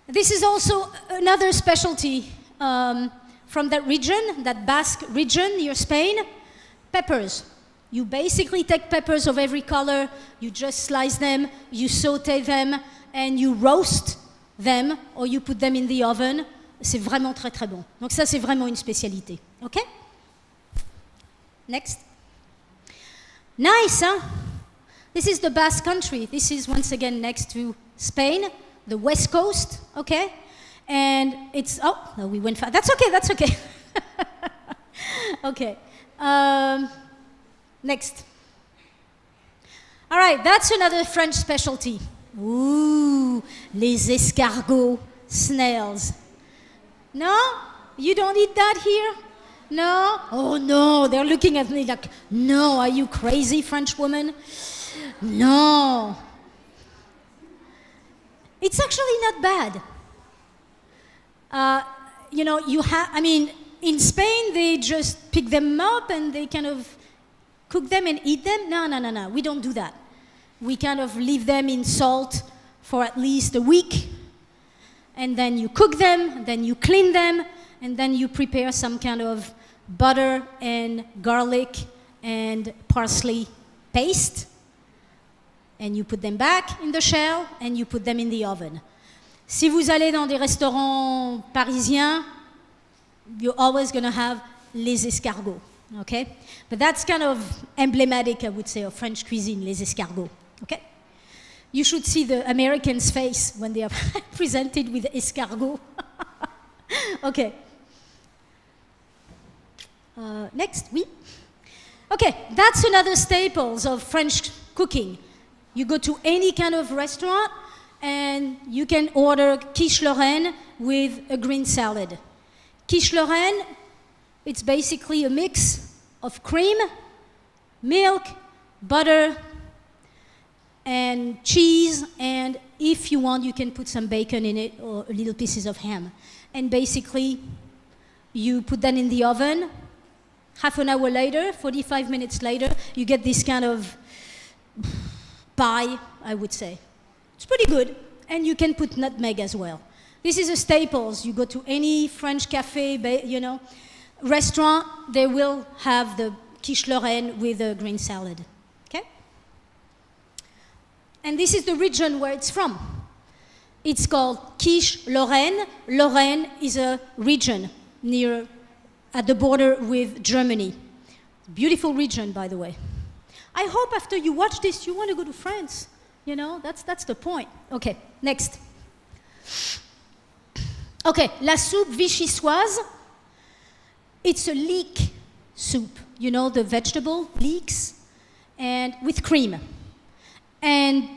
This is also another specialty from that region, that Basque region near Spain. Peppers. You basically take peppers of every color, you just slice them, you saute them, and you roast them, or you put them in the oven. C'est vraiment très très bon. Donc ça, c'est vraiment une spécialité. OK? Next. Nice, huh? This is the Basque Country. This is once again next to Spain, the west coast, okay? And it's, oh, no, we went fast. That's okay, that's okay. Okay. Next. All right, that's another French specialty. Ooh, les escargots, snails. No? You don't eat that here? No? Oh no, they're looking at me like, no, are you crazy, French woman? No. It's actually not bad. You know, in Spain, they just pick them up and they kind of cook them and eat them. No, we don't do that. We kind of leave them in salt for at least a week, and then you cook them, then you clean them, and then you prepare some kind of butter and garlic and parsley paste, and you put them back in the shell, and you put them in the oven. Si vous allez dans des restaurants parisiens, you're always going to have les escargots, okay? But that's kind of emblematic, I would say, of French cuisine, les escargots, okay? You should see the Americans' face when they are presented with escargot. Okay. Next, oui. Okay, that's another staples of French cooking. You go to any kind of restaurant and you can order quiche Lorraine with a green salad. Quiche Lorraine, it's basically a mix of cream, milk, butter, and cheese, and if you want, you can put some bacon in it or little pieces of ham. And basically, you put that in the oven. Half an hour later, 45 minutes later, you get this kind of pie, I would say. It's pretty good, and you can put nutmeg as well. This is a staples. You go to any French cafe, restaurant, they will have the quiche Lorraine with a green salad. Okay? And this is the region where it's from. It's called quiche Lorraine. Lorraine is a region at the border with Germany. Beautiful region, by the way. I hope after you watch this, you want to go to France. You know, that's the point. Okay, next. Okay, la soupe vichysoise. It's a leek soup. You know, the vegetable leeks, and with cream. And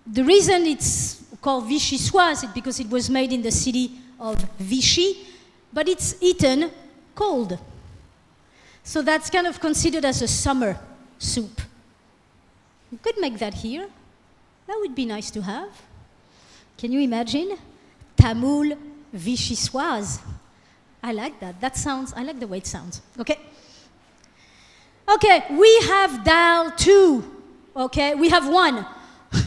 the reason it's called vichysoise is because it was made in the city of Vichy, but it's eaten cold. So that's kind of considered as a summer soup. You could make that here. That would be nice to have. Can you imagine? Tamoul vichysoise. I like that. I like the way it sounds. Okay. Okay, we have dal too. Okay, we have one.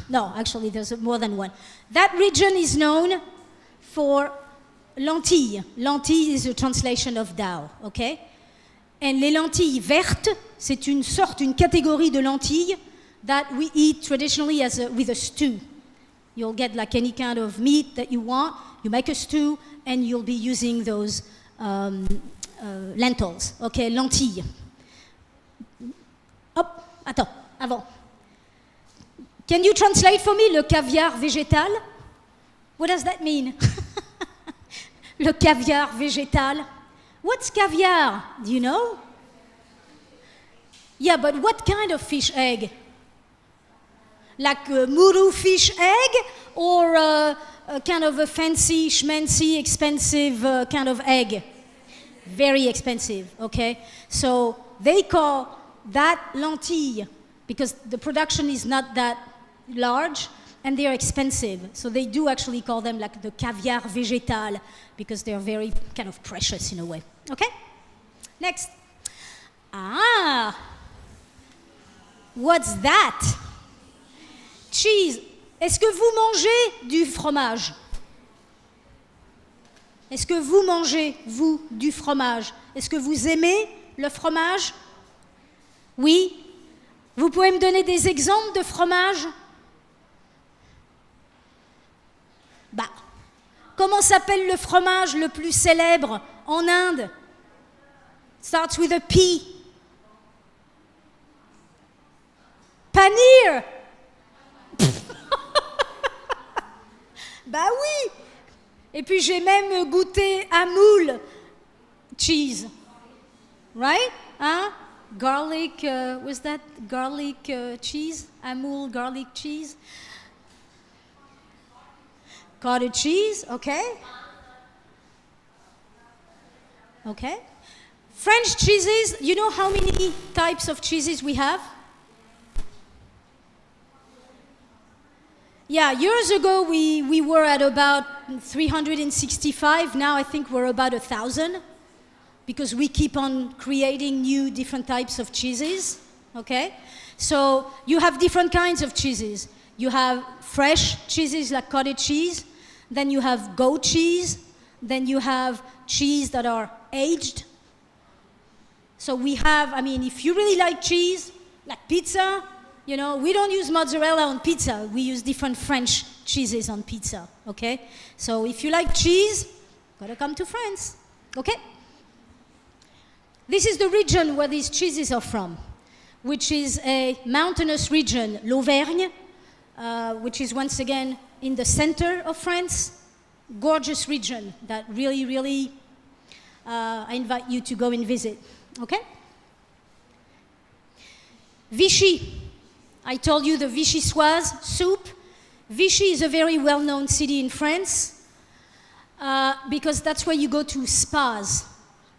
No, actually, there's more than one. That region is known for lentilles. Lentilles is a translation of dal, okay? And les lentilles vertes, c'est une catégorie de lentilles that we eat traditionally with a stew. You'll get like any kind of meat that you want, you make a stew, and you'll be using those lentils, okay, lentilles. Hop, attends, avant. Can you translate for me le caviar végétal? What does that mean? Le caviar végétal. What's caviar? Do you know? Yeah, but what kind of fish egg? Like a muru fish egg or a kind of a fancy, schmancy, expensive kind of egg? Very expensive, okay? So they call that lentille because the production is not that large and they are expensive. So they do actually call them like the caviar végétal because they're very kind of precious in a way. Okay? Next. Ah! What's that? Cheese. Est-ce que vous mangez du fromage? Est-ce que vous mangez, vous, du fromage? Est-ce que vous aimez le fromage? Oui? Vous pouvez me donner des exemples de fromage? Bah, comment s'appelle le fromage le plus célèbre en Inde? Starts with a P. vanille. Bah oui. Et puis j'ai même goûté Amul cheese. Right? Hein? Garlic, was that garlic cheese? Amul garlic cheese? Cottage cheese, okay. Okay. French cheeses, you know how many types of cheeses we have? Yeah, years ago we were at about 365. Now I think we're about 1,000 because we keep on creating new different types of cheeses. Okay? So you have different kinds of cheeses. You have fresh cheeses like cottage cheese, then you have goat cheese, then you have cheese that are aged. So we have, I mean, if you really like cheese, like pizza, you know, we don't use mozzarella on pizza. We use different French cheeses on pizza, okay? So if you like cheese, gotta come to France, okay? This is the region where these cheeses are from, which is a mountainous region, l'Auvergne, which is once again in the center of France. Gorgeous region that really, I invite you to go and visit, okay? Vichy. I told you the Vichyssoise soup. Vichy is a very well-known city in France because that's where you go to spas.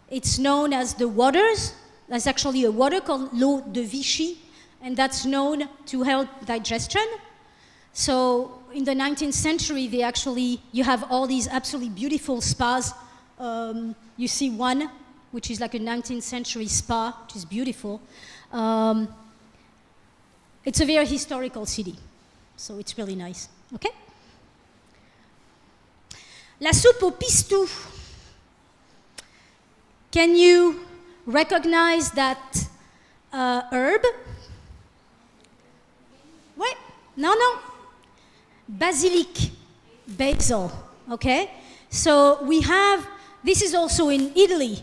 It's known as the waters. There's actually a water called l'eau de Vichy, and that's known to help digestion. So in the 19th century, you have all these absolutely beautiful spas. You see one, which is like a 19th century spa, which is beautiful. It's a very historical city, so it's really nice, okay? La soupe au pistou. Can you recognize that herb? Wait, no. Basilic, basil, okay? So we have, this is also in Italy,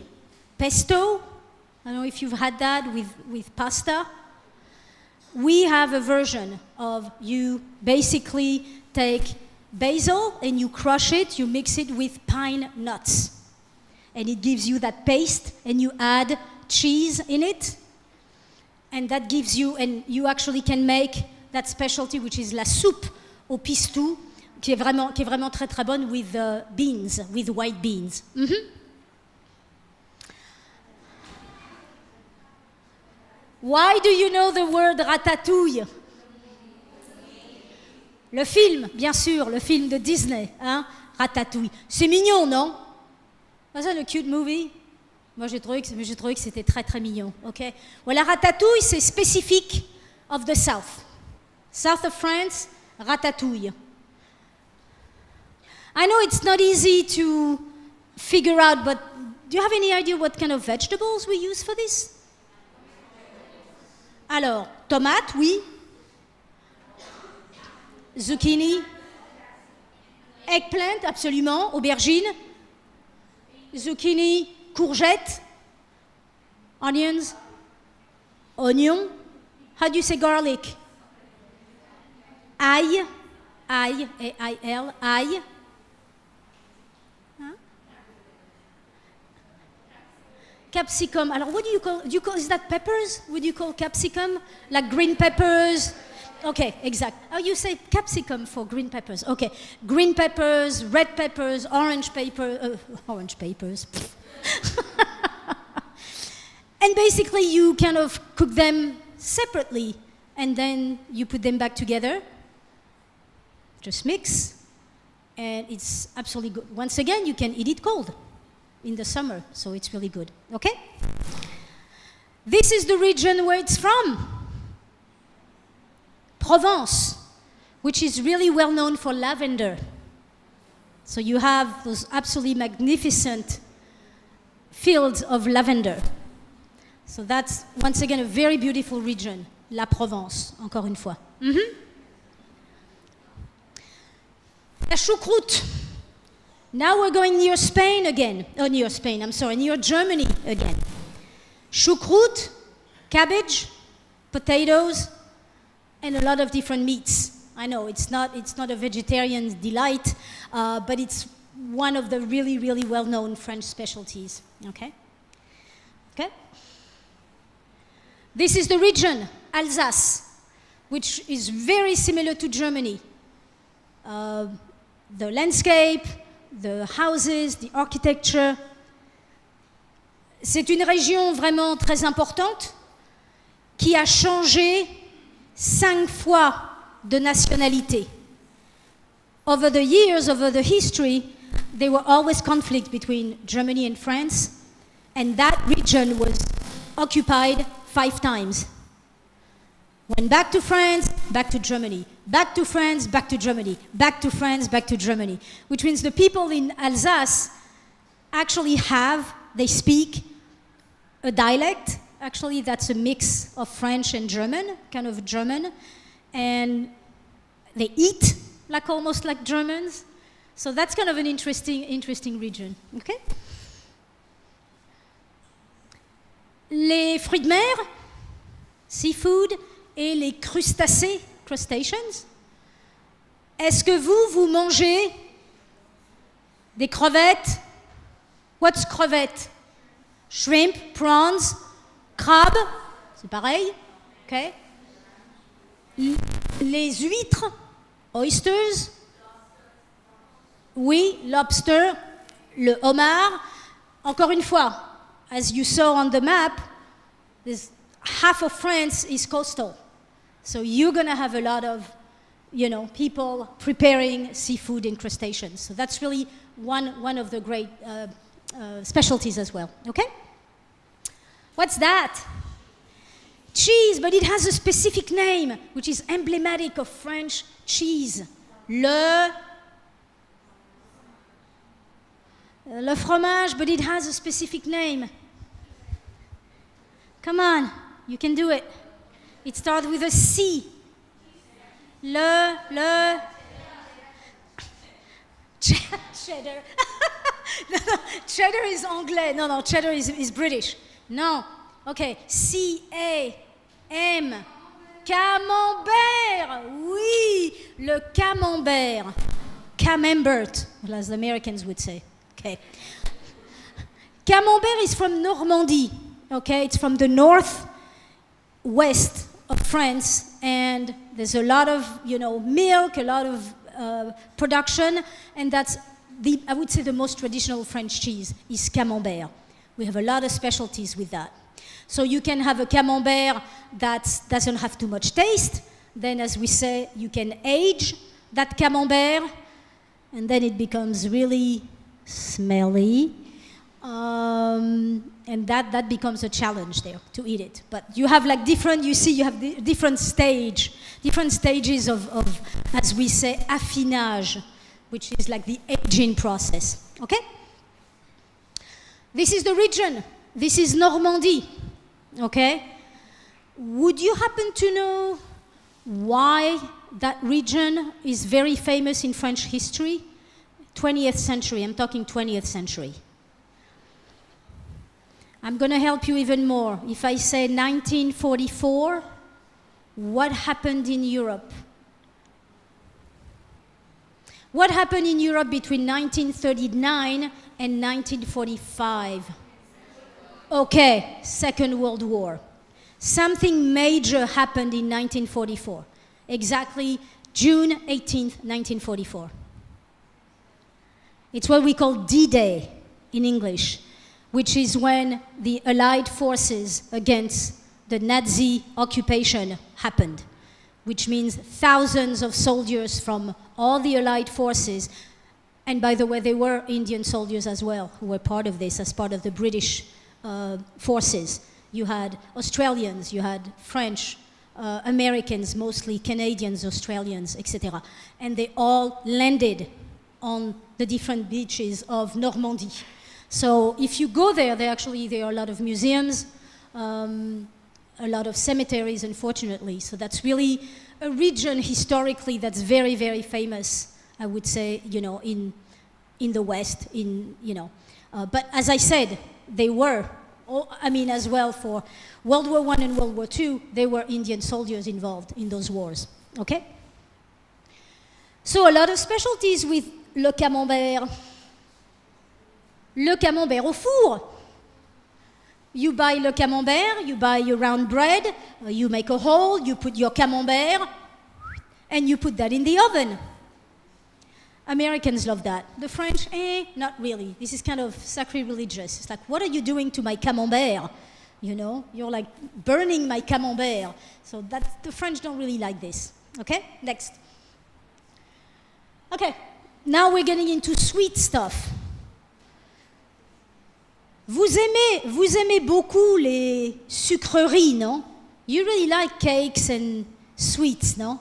pesto. I don't know if you've had that with pasta. We have a version of you basically take basil and you crush it, you mix it with pine nuts. And it gives you that paste, and you add cheese in it. And that gives you, and you actually can make that specialty, which is la soupe au pistou, qui est vraiment très très bonne with beans, with white beans. Mm-hmm. Why do you know the word ratatouille? Le film, bien sûr, le film de Disney, hein, Ratatouille. C'est mignon, non? Was that a cute movie? Moi, j'ai trouvé que c'était très très mignon. Okay. Well, la ratatouille, c'est spécifique of the south. South of France, ratatouille. I know it's not easy to figure out, but do you have any idea what kind of vegetables we use for this? Alors, tomate, oui. Zucchini. Eggplant, absolument. Aubergine. Zucchini, courgette. Onions. Oignon. How do you say garlic? Ail. Ail, A-I-L, ail. Huh? Capsicum. Alors, what do you call, is that peppers? Would you call capsicum? Like green peppers? Okay, exact. Oh, you say capsicum for green peppers. Okay, green peppers, red peppers, orange peppers. And basically you kind of cook them separately and then you put them back together. Just mix. And it's absolutely good. Once again, you can eat it cold in the summer, so it's really good. Okay? This is the region where it's from. Provence, which is really well known for lavender. So you have those absolutely magnificent fields of lavender. So that's, once again, a very beautiful region, la Provence, encore une fois. Mm-hmm. La choucroute. Now we're going near Spain again. Oh, near Spain, I'm sorry, near Germany again. Choucroute, cabbage, potatoes, and a lot of different meats. I know it's not a vegetarian's delight, but it's one of the really, really well-known French specialties. Okay? Okay? This is the region, Alsace, which is very similar to Germany. The landscape, the houses, the architecture. C'est une région vraiment très importante qui a changé 5 fois de nationalité. Over the years, over the history, there were always conflicts between Germany and France, and that region was occupied 5 times. Went back to France, back to Germany, back to France, back to Germany, back to France, back to Germany, which means the people in Alsace actually they speak a dialect. Actually, that's a mix of French and German, kind of German, and they eat almost like Germans. So that's kind of an interesting region. Okay? Les fruits de mer, seafood, et les crustacés, crustaceans. Est-ce que vous mangez des crevettes? What's crevette? Shrimp, prawns, crab, c'est pareil. Okay. Les huîtres, oysters. Oui, lobster, le homard. Encore une fois, as you saw on the map, half of France is coastal. So you're going to have a lot of, people preparing seafood and crustaceans. So that's really one of the great specialties as well. Okay? What's that? Cheese, but it has a specific name, which is emblematic of French cheese. Le fromage, but it has a specific name. Come on, you can do it. It starts with a C. Le. Cheddar. No, cheddar is anglais. No, cheddar is British. No. Okay, C-A-M. Camembert. Oui, le camembert. Camembert, as the Americans would say. Okay. Camembert is from Normandy. Okay, it's from the northwest of France, and there's a lot of, milk, a lot of production, and that's I would say the most traditional French cheese is Camembert. We have a lot of specialties with that. So you can have a Camembert that doesn't have too much taste. Then, as we say, you can age that Camembert, and then it becomes really smelly. And that becomes a challenge there to eat it. But you have you have different stages of, as we say, affinage, which is like the aging process. Okay? This is the region. This is Normandy. Okay? Would you happen to know why that region is very famous in French history? 20th century. I'm talking 20th century. I'm going to help you even more. If I say 1944, what happened in Europe? What happened in Europe between 1939 and 1945? Okay, Second World War. Something major happened in 1944. Exactly June 18th, 1944. It's what we call D-Day in English, which is when the Allied forces against the Nazi occupation happened, which means thousands of soldiers from all the Allied forces, and by the way, there were Indian soldiers as well who were part of this as part of the British forces. You had Australians, you had French, Americans, mostly Canadians, Australians, etc. And they all landed on the different beaches of Normandy. So if you go there, there are a lot of museums, a lot of cemeteries, unfortunately. So that's really a region historically that's very, very famous, I would say, in the West, but as I said, they were I mean, as well for World War I and World War II, there were Indian soldiers involved in those wars. Okay? So a lot of specialties with le camembert. Le camembert au four. You buy le camembert, you buy your round bread, you make a hole, you put your camembert, and you put that in the oven. Americans love that. The French, not really. This is kind of sacrilege. It's like, what are you doing to my camembert? You know, you're like burning my camembert. So the French don't really like this. Okay, next. Okay, now we're getting into sweet stuff. Vous aimez beaucoup les sucreries, non? You really like cakes and sweets, no?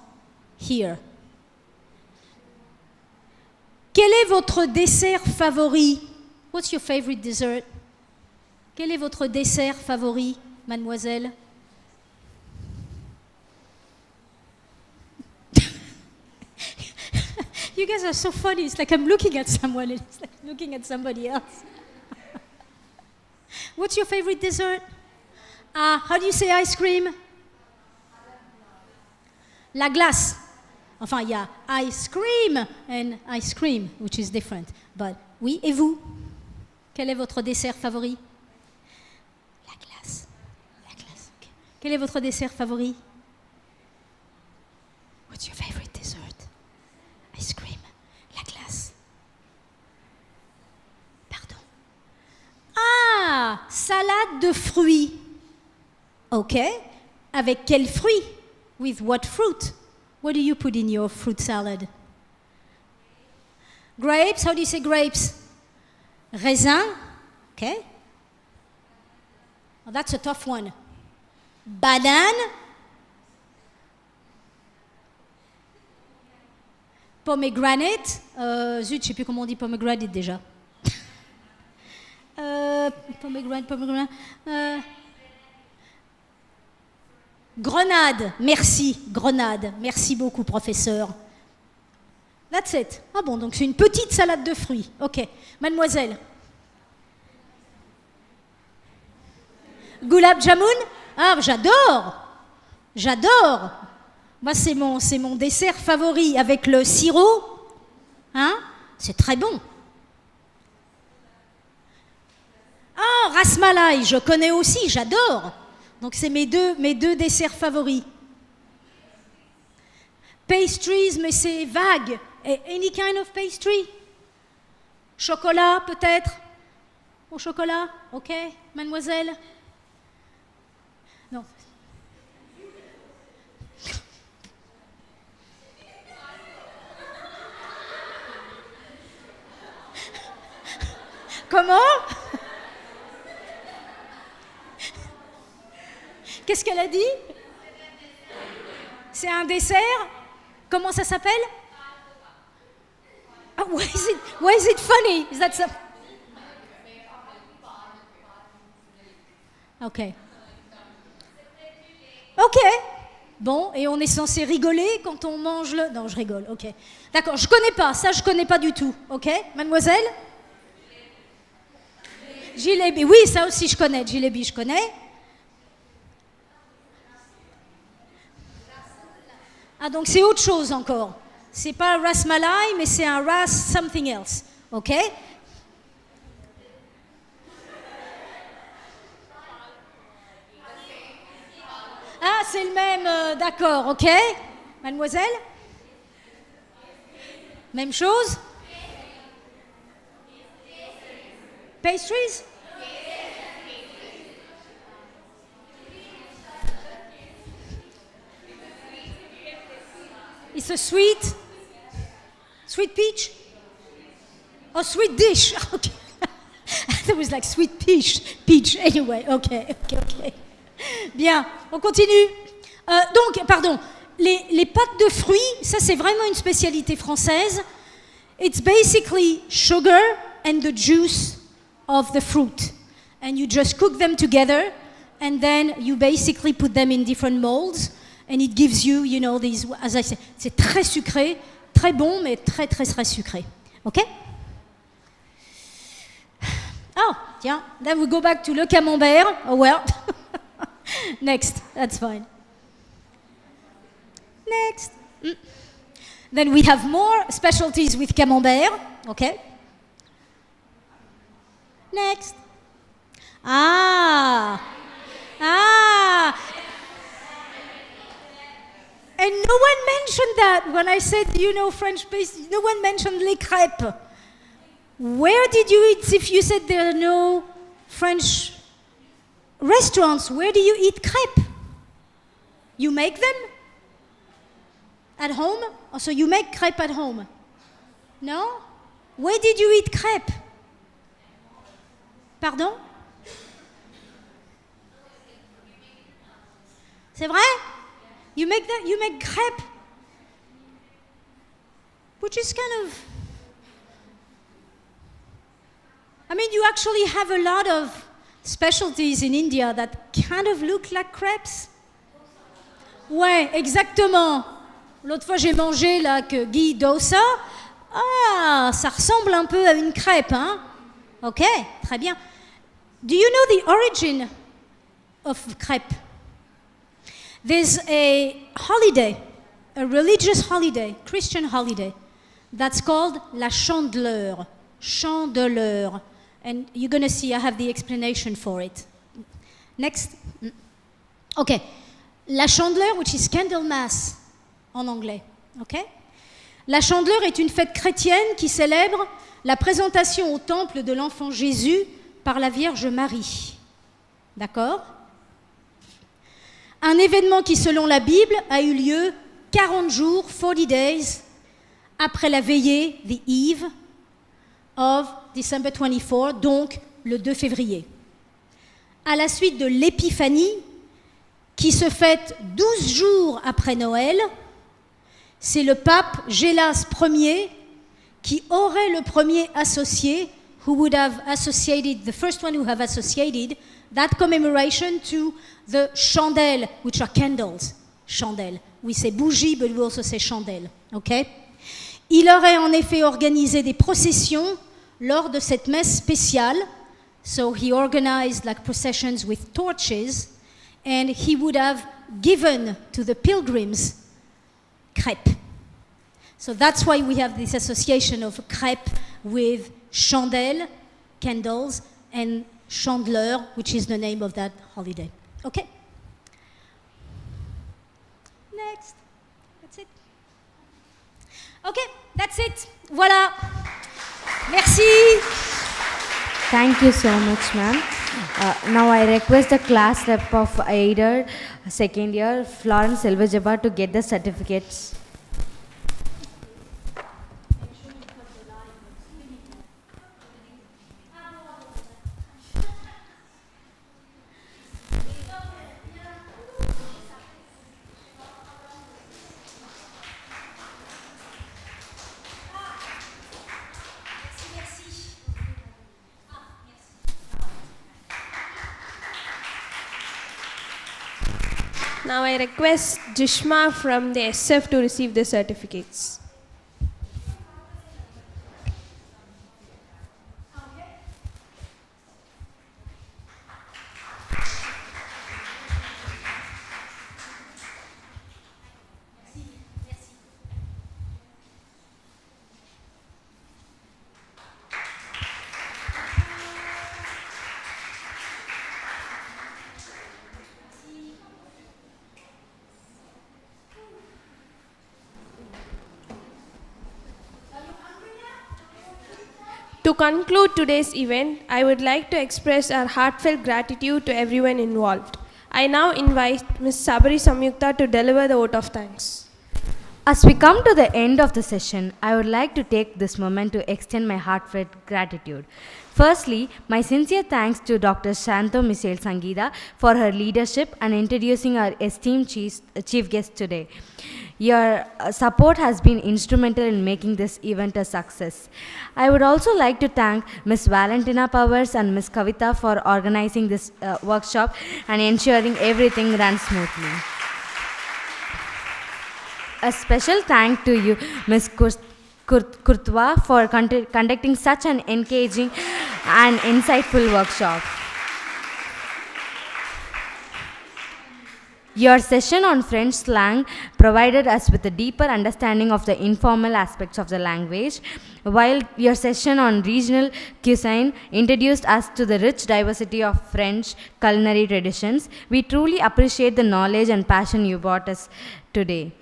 Here. Quel est votre dessert favori? What's your favorite dessert? Quel est votre dessert favori, mademoiselle? You guys are so funny. It's like I'm looking at someone and it's like looking at somebody else. What's your favorite dessert? How do you say ice cream? La glace. Enfin, il y a ice cream and ice cream, which is different. But oui, et vous? Quel est votre dessert favori? La glace. La glace. Okay. Quel est votre dessert favori? What's your favorite dessert? Ice cream. La glace. Pardon. Salade de fruits. OK. Avec quel fruit? With what fruit? What do you put in your fruit salad? Grapes. How do you say grapes? Raisin. Okay. Well, that's a tough one. Banane. Pomegranate. Zut, je sais plus comment on dit pomegranate déjà. Pomegranate. Grenade, merci, grenade. Merci beaucoup, professeur. That's it. Ah bon, donc c'est une petite salade de fruits. OK. Mademoiselle. Gulab jamun? Ah, j'adore. J'adore. Moi, c'est mon dessert favori avec le sirop. Hein? C'est très bon. Ah, rasmalai, je connais aussi, j'adore. Donc, c'est mes deux desserts favoris. Pastries, mais c'est vague. Any kind of pastry? Chocolat, peut-être? Au chocolat? OK, mademoiselle? Non. Comment? Qu'est-ce qu'elle a dit? C'est un dessert? Comment ça s'appelle? Why is it funny? Is that so? OK. OK. Bon, et on est censé rigoler quand on mange le... Non, je rigole, OK. D'accord, je connais pas, ça je connais pas du tout. OK, mademoiselle? Jilébi, oui, ça aussi je connais. Jilébi, je connais. Ah, donc c'est autre chose encore. C'est pas rasmalai, mais c'est un ras something else. OK? Ah, c'est le même, d'accord, OK? Mademoiselle? Même chose? Pastries? It's a sweet peach? Oh, sweet dish. Okay. That was like sweet peach. Anyway, okay. Bien, on continue. Donc, pardon, les pâtes de fruits, ça c'est vraiment une spécialité française. It's basically sugar and the juice of the fruit. And you just cook them together, and then you basically put them in different molds. And it gives you, you know, these, as I say, c'est très sucré, très bon, mais très, très, très sucré. OK? Oh, Tiens, then we go back to le camembert. Oh well. Next, that's fine. Next. Then we have more specialties with camembert. Okay. Next. Ah. And no one mentioned that when I said, French pastry. No one mentioned les crêpes. Where did you eat, if you said there are no French restaurants, where do you eat crêpes? You make them? At home? Oh, so you make crêpes at home? No? Where did you eat crêpes? Pardon? C'est vrai? You make crêpes? Which is kind of... you actually have a lot of specialties in India that kind of look like crepes. Ouais, exactement. L'autre fois, j'ai mangé là que ghee dosa. Ah, ça ressemble un peu à une crêpe, hein? Ok, très bien. Do you know the origin of crêpe? There's a holiday, a religious holiday, Christian holiday, that's called la Chandeleur. Chandeleur. And you're going to see I have the explanation for it. Next. Okay. La Chandeleur, which is Candlemas en anglais. Okay? La Chandeleur est une fête chrétienne qui célèbre la présentation au temple de l'enfant Jésus par la Vierge Marie. D'accord? Un événement qui, selon la Bible, a eu lieu 40 jours, 40 days, après la veillée, the eve, of December 24, donc le 2 février. À la suite de l'épiphanie, qui se fête 12 jours après Noël, c'est le pape Gélas Ier qui aurait le premier associé, who would have associated, the first one who have associated that commemoration to the chandelles, which are candles. Chandelles. We say bougie, but we also say chandelle. Okay? Il aurait en effet organisé des processions lors de cette messe spéciale. So he organized like processions with torches, and he would have given to the pilgrims crêpes. So that's why we have this association of crêpes with chandelle, candles, and chandeleur, which is the name of that holiday. Okay? Next. That's it. Okay, that's it. Voilà. Merci. Thank you so much, ma'am. Now I request the class rep of Aider, second year, Florence Selvajaba, to get the certificates. Now I request Jishma from the SF to receive the certificates. To conclude today's event, I would like to express our heartfelt gratitude to everyone involved. I now invite Ms. Sabari Samyukta to deliver the vote of thanks. As we come to the end of the session, I would like to take this moment to extend my heartfelt gratitude. Firstly, my sincere thanks to Dr. Shanto Michelle Sangeeta for her leadership and introducing our esteemed chief guest today. Your support has been instrumental in making this event a success. I would also like to thank Ms. Valentina Powers and Ms. Kavita for organizing this workshop and ensuring everything runs smoothly. A special thank to you, Ms. Kurtwa for conducting such an engaging and insightful workshop. Your session on French slang provided us with a deeper understanding of the informal aspects of the language, while your session on regional cuisine introduced us to the rich diversity of French culinary traditions. We truly appreciate the knowledge and passion you brought us today.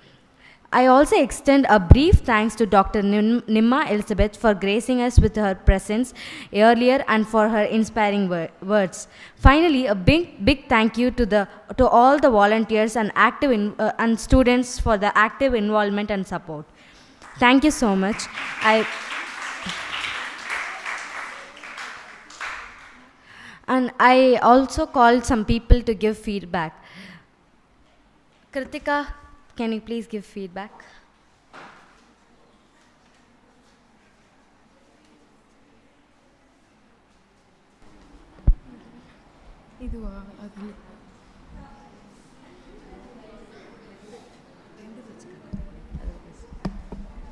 I also extend a brief thanks to Dr. Nimma Elizabeth for gracing us with her presence earlier and for her inspiring words. Finally, a big thank you to all the volunteers and and students for the active involvement and support. Thank you so much. I also called some people to give feedback. Kritika, can you please give feedback?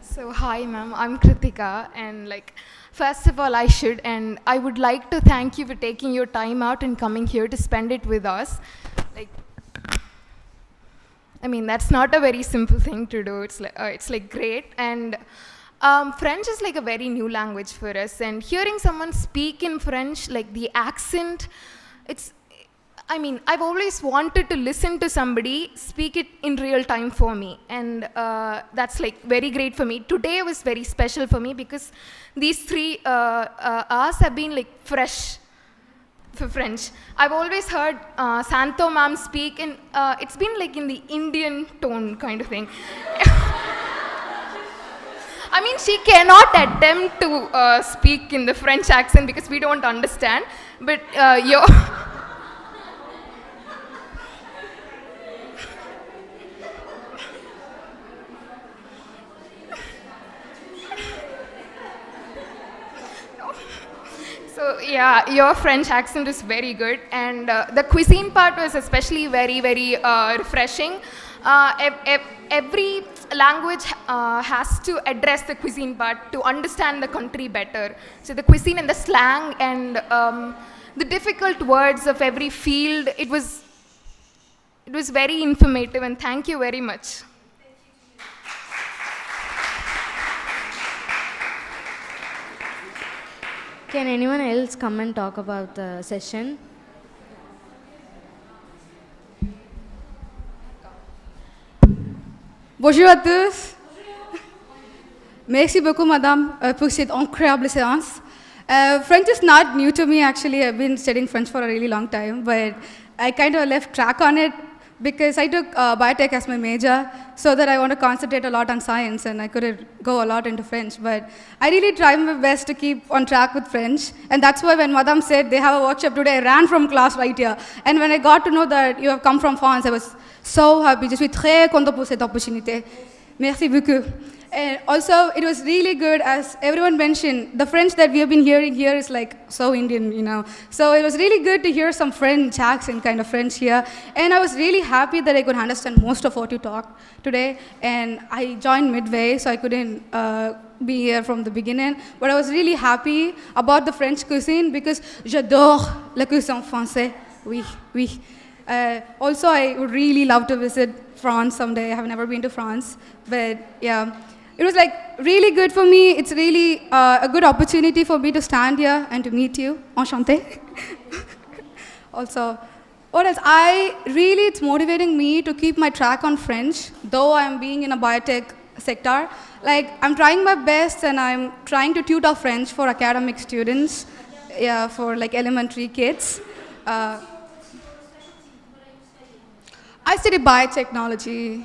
So hi ma'am, I'm Kritika, and first of all I would like to thank you for taking your time out and coming here to spend it with us. That's not a very simple thing to do. It's great, and French is a very new language for us, and hearing someone speak in French, the accent, I've always wanted to listen to somebody speak it in real time for me, and that's very great for me. Today was very special for me because these 3 hours have been fresh for French. I've always heard Santo ma'am speak, and it's been in the Indian tone kind of thing. She cannot attempt to speak in the French accent because we don't understand, but your So yeah, your French accent is very good, and the cuisine part was especially very, very refreshing. Every language has to address the cuisine part to understand the country better. So the cuisine and the slang and the difficult words of every field, it was very informative, and thank you very much. Can anyone else come and talk about the session? Bonjour à tous. Merci beaucoup, madame, pour cette incroyable séance. French is not new to me, actually. I've been studying French for a really long time, but I kind of left track on it because I took biotech as my major, so that I want to concentrate a lot on science, and I couldn't go a lot into French. But I really tried my best to keep on track with French, and that's why when madame said they have a workshop today, I ran from class right here. And when I got to know that you have come from France, I was so happy. Je suis très content pour cette opportunité. Merci beaucoup. And also, it was really good, as everyone mentioned, the French that we have been hearing here is so Indian, So it was really good to hear some French accent kind of French here. And I was really happy that I could understand most of what you talked today. And I joined midway, so I couldn't be here from the beginning. But I was really happy about the French cuisine because j'adore la cuisine française. Oui, oui. Also, I would really love to visit France someday. I have never been to France, but yeah. It was really good for me. It's really a good opportunity for me to stand here and to meet you. Enchanté. Also, what else? It's motivating me to keep my track on French, though I'm being in a biotech sector. I'm trying my best, and I'm trying to tutor French for academic students, for elementary kids. I study biotechnology.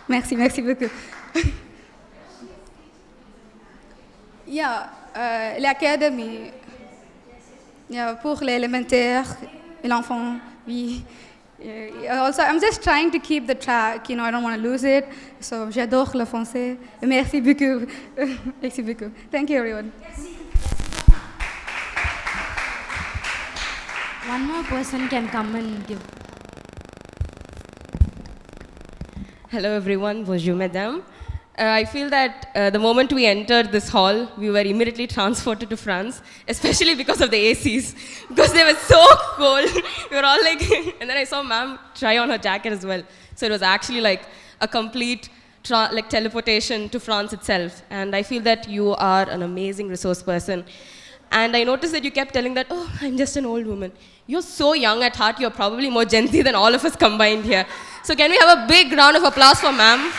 Merci beaucoup. L'académie. Pour l'élémentaire et l'enfant, oui. Also, I'm just trying to keep the track, I don't want to lose it. So, j'adore le français. Merci beaucoup. Merci beaucoup. Thank you, everyone. One more person can come and give. Hello everyone, bonjour mesdames. I feel that the moment we entered this hall, we were immediately transported to France, especially because of the ACs, because they were so cold. We were all like, and then I saw ma'am try on her jacket as well. So it was actually like a complete like teleportation to France itself. And I feel that you are an amazing resource person. And I noticed that you kept telling that, oh, I'm just an old woman. You're so young at heart, you're probably more Gen Z than all of us combined here. So can we have a big round of applause for ma'am?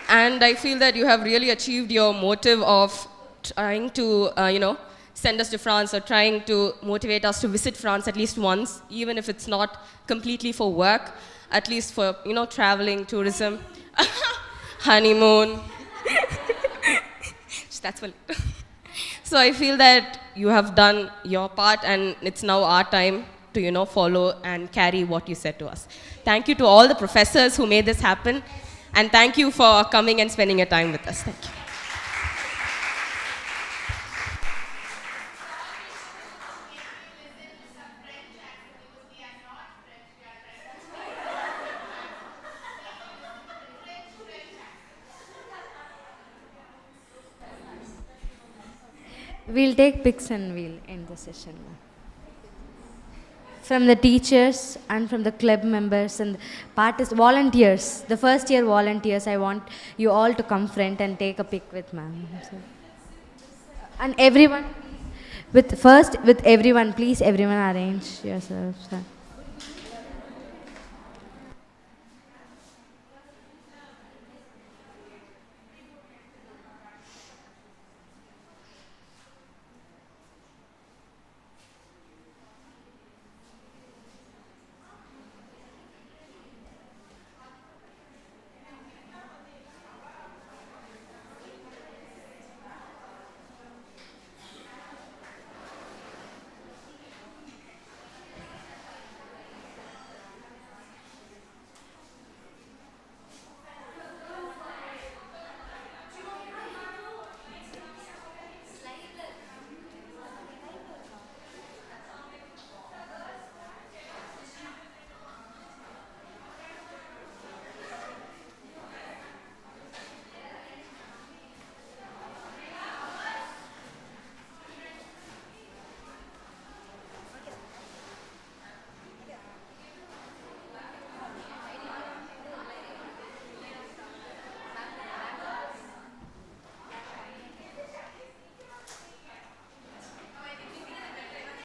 And I feel that you have really achieved your motive of trying to, send us to France or trying to motivate us to visit France at least once, even if it's not completely for work, at least for, traveling, tourism, honeymoon. That's what. So I feel that you have done your part and it's now our time to, follow and carry what you said to us. Thank you to all the professors who made this happen. And thank you for coming and spending your time with us. Thank you. We'll take pics and we'll end the session now. From the teachers and from the club members and volunteers, the first year volunteers, I want you all to come front and take a pic with ma'am. And everyone, with everyone, please everyone arrange yourselves.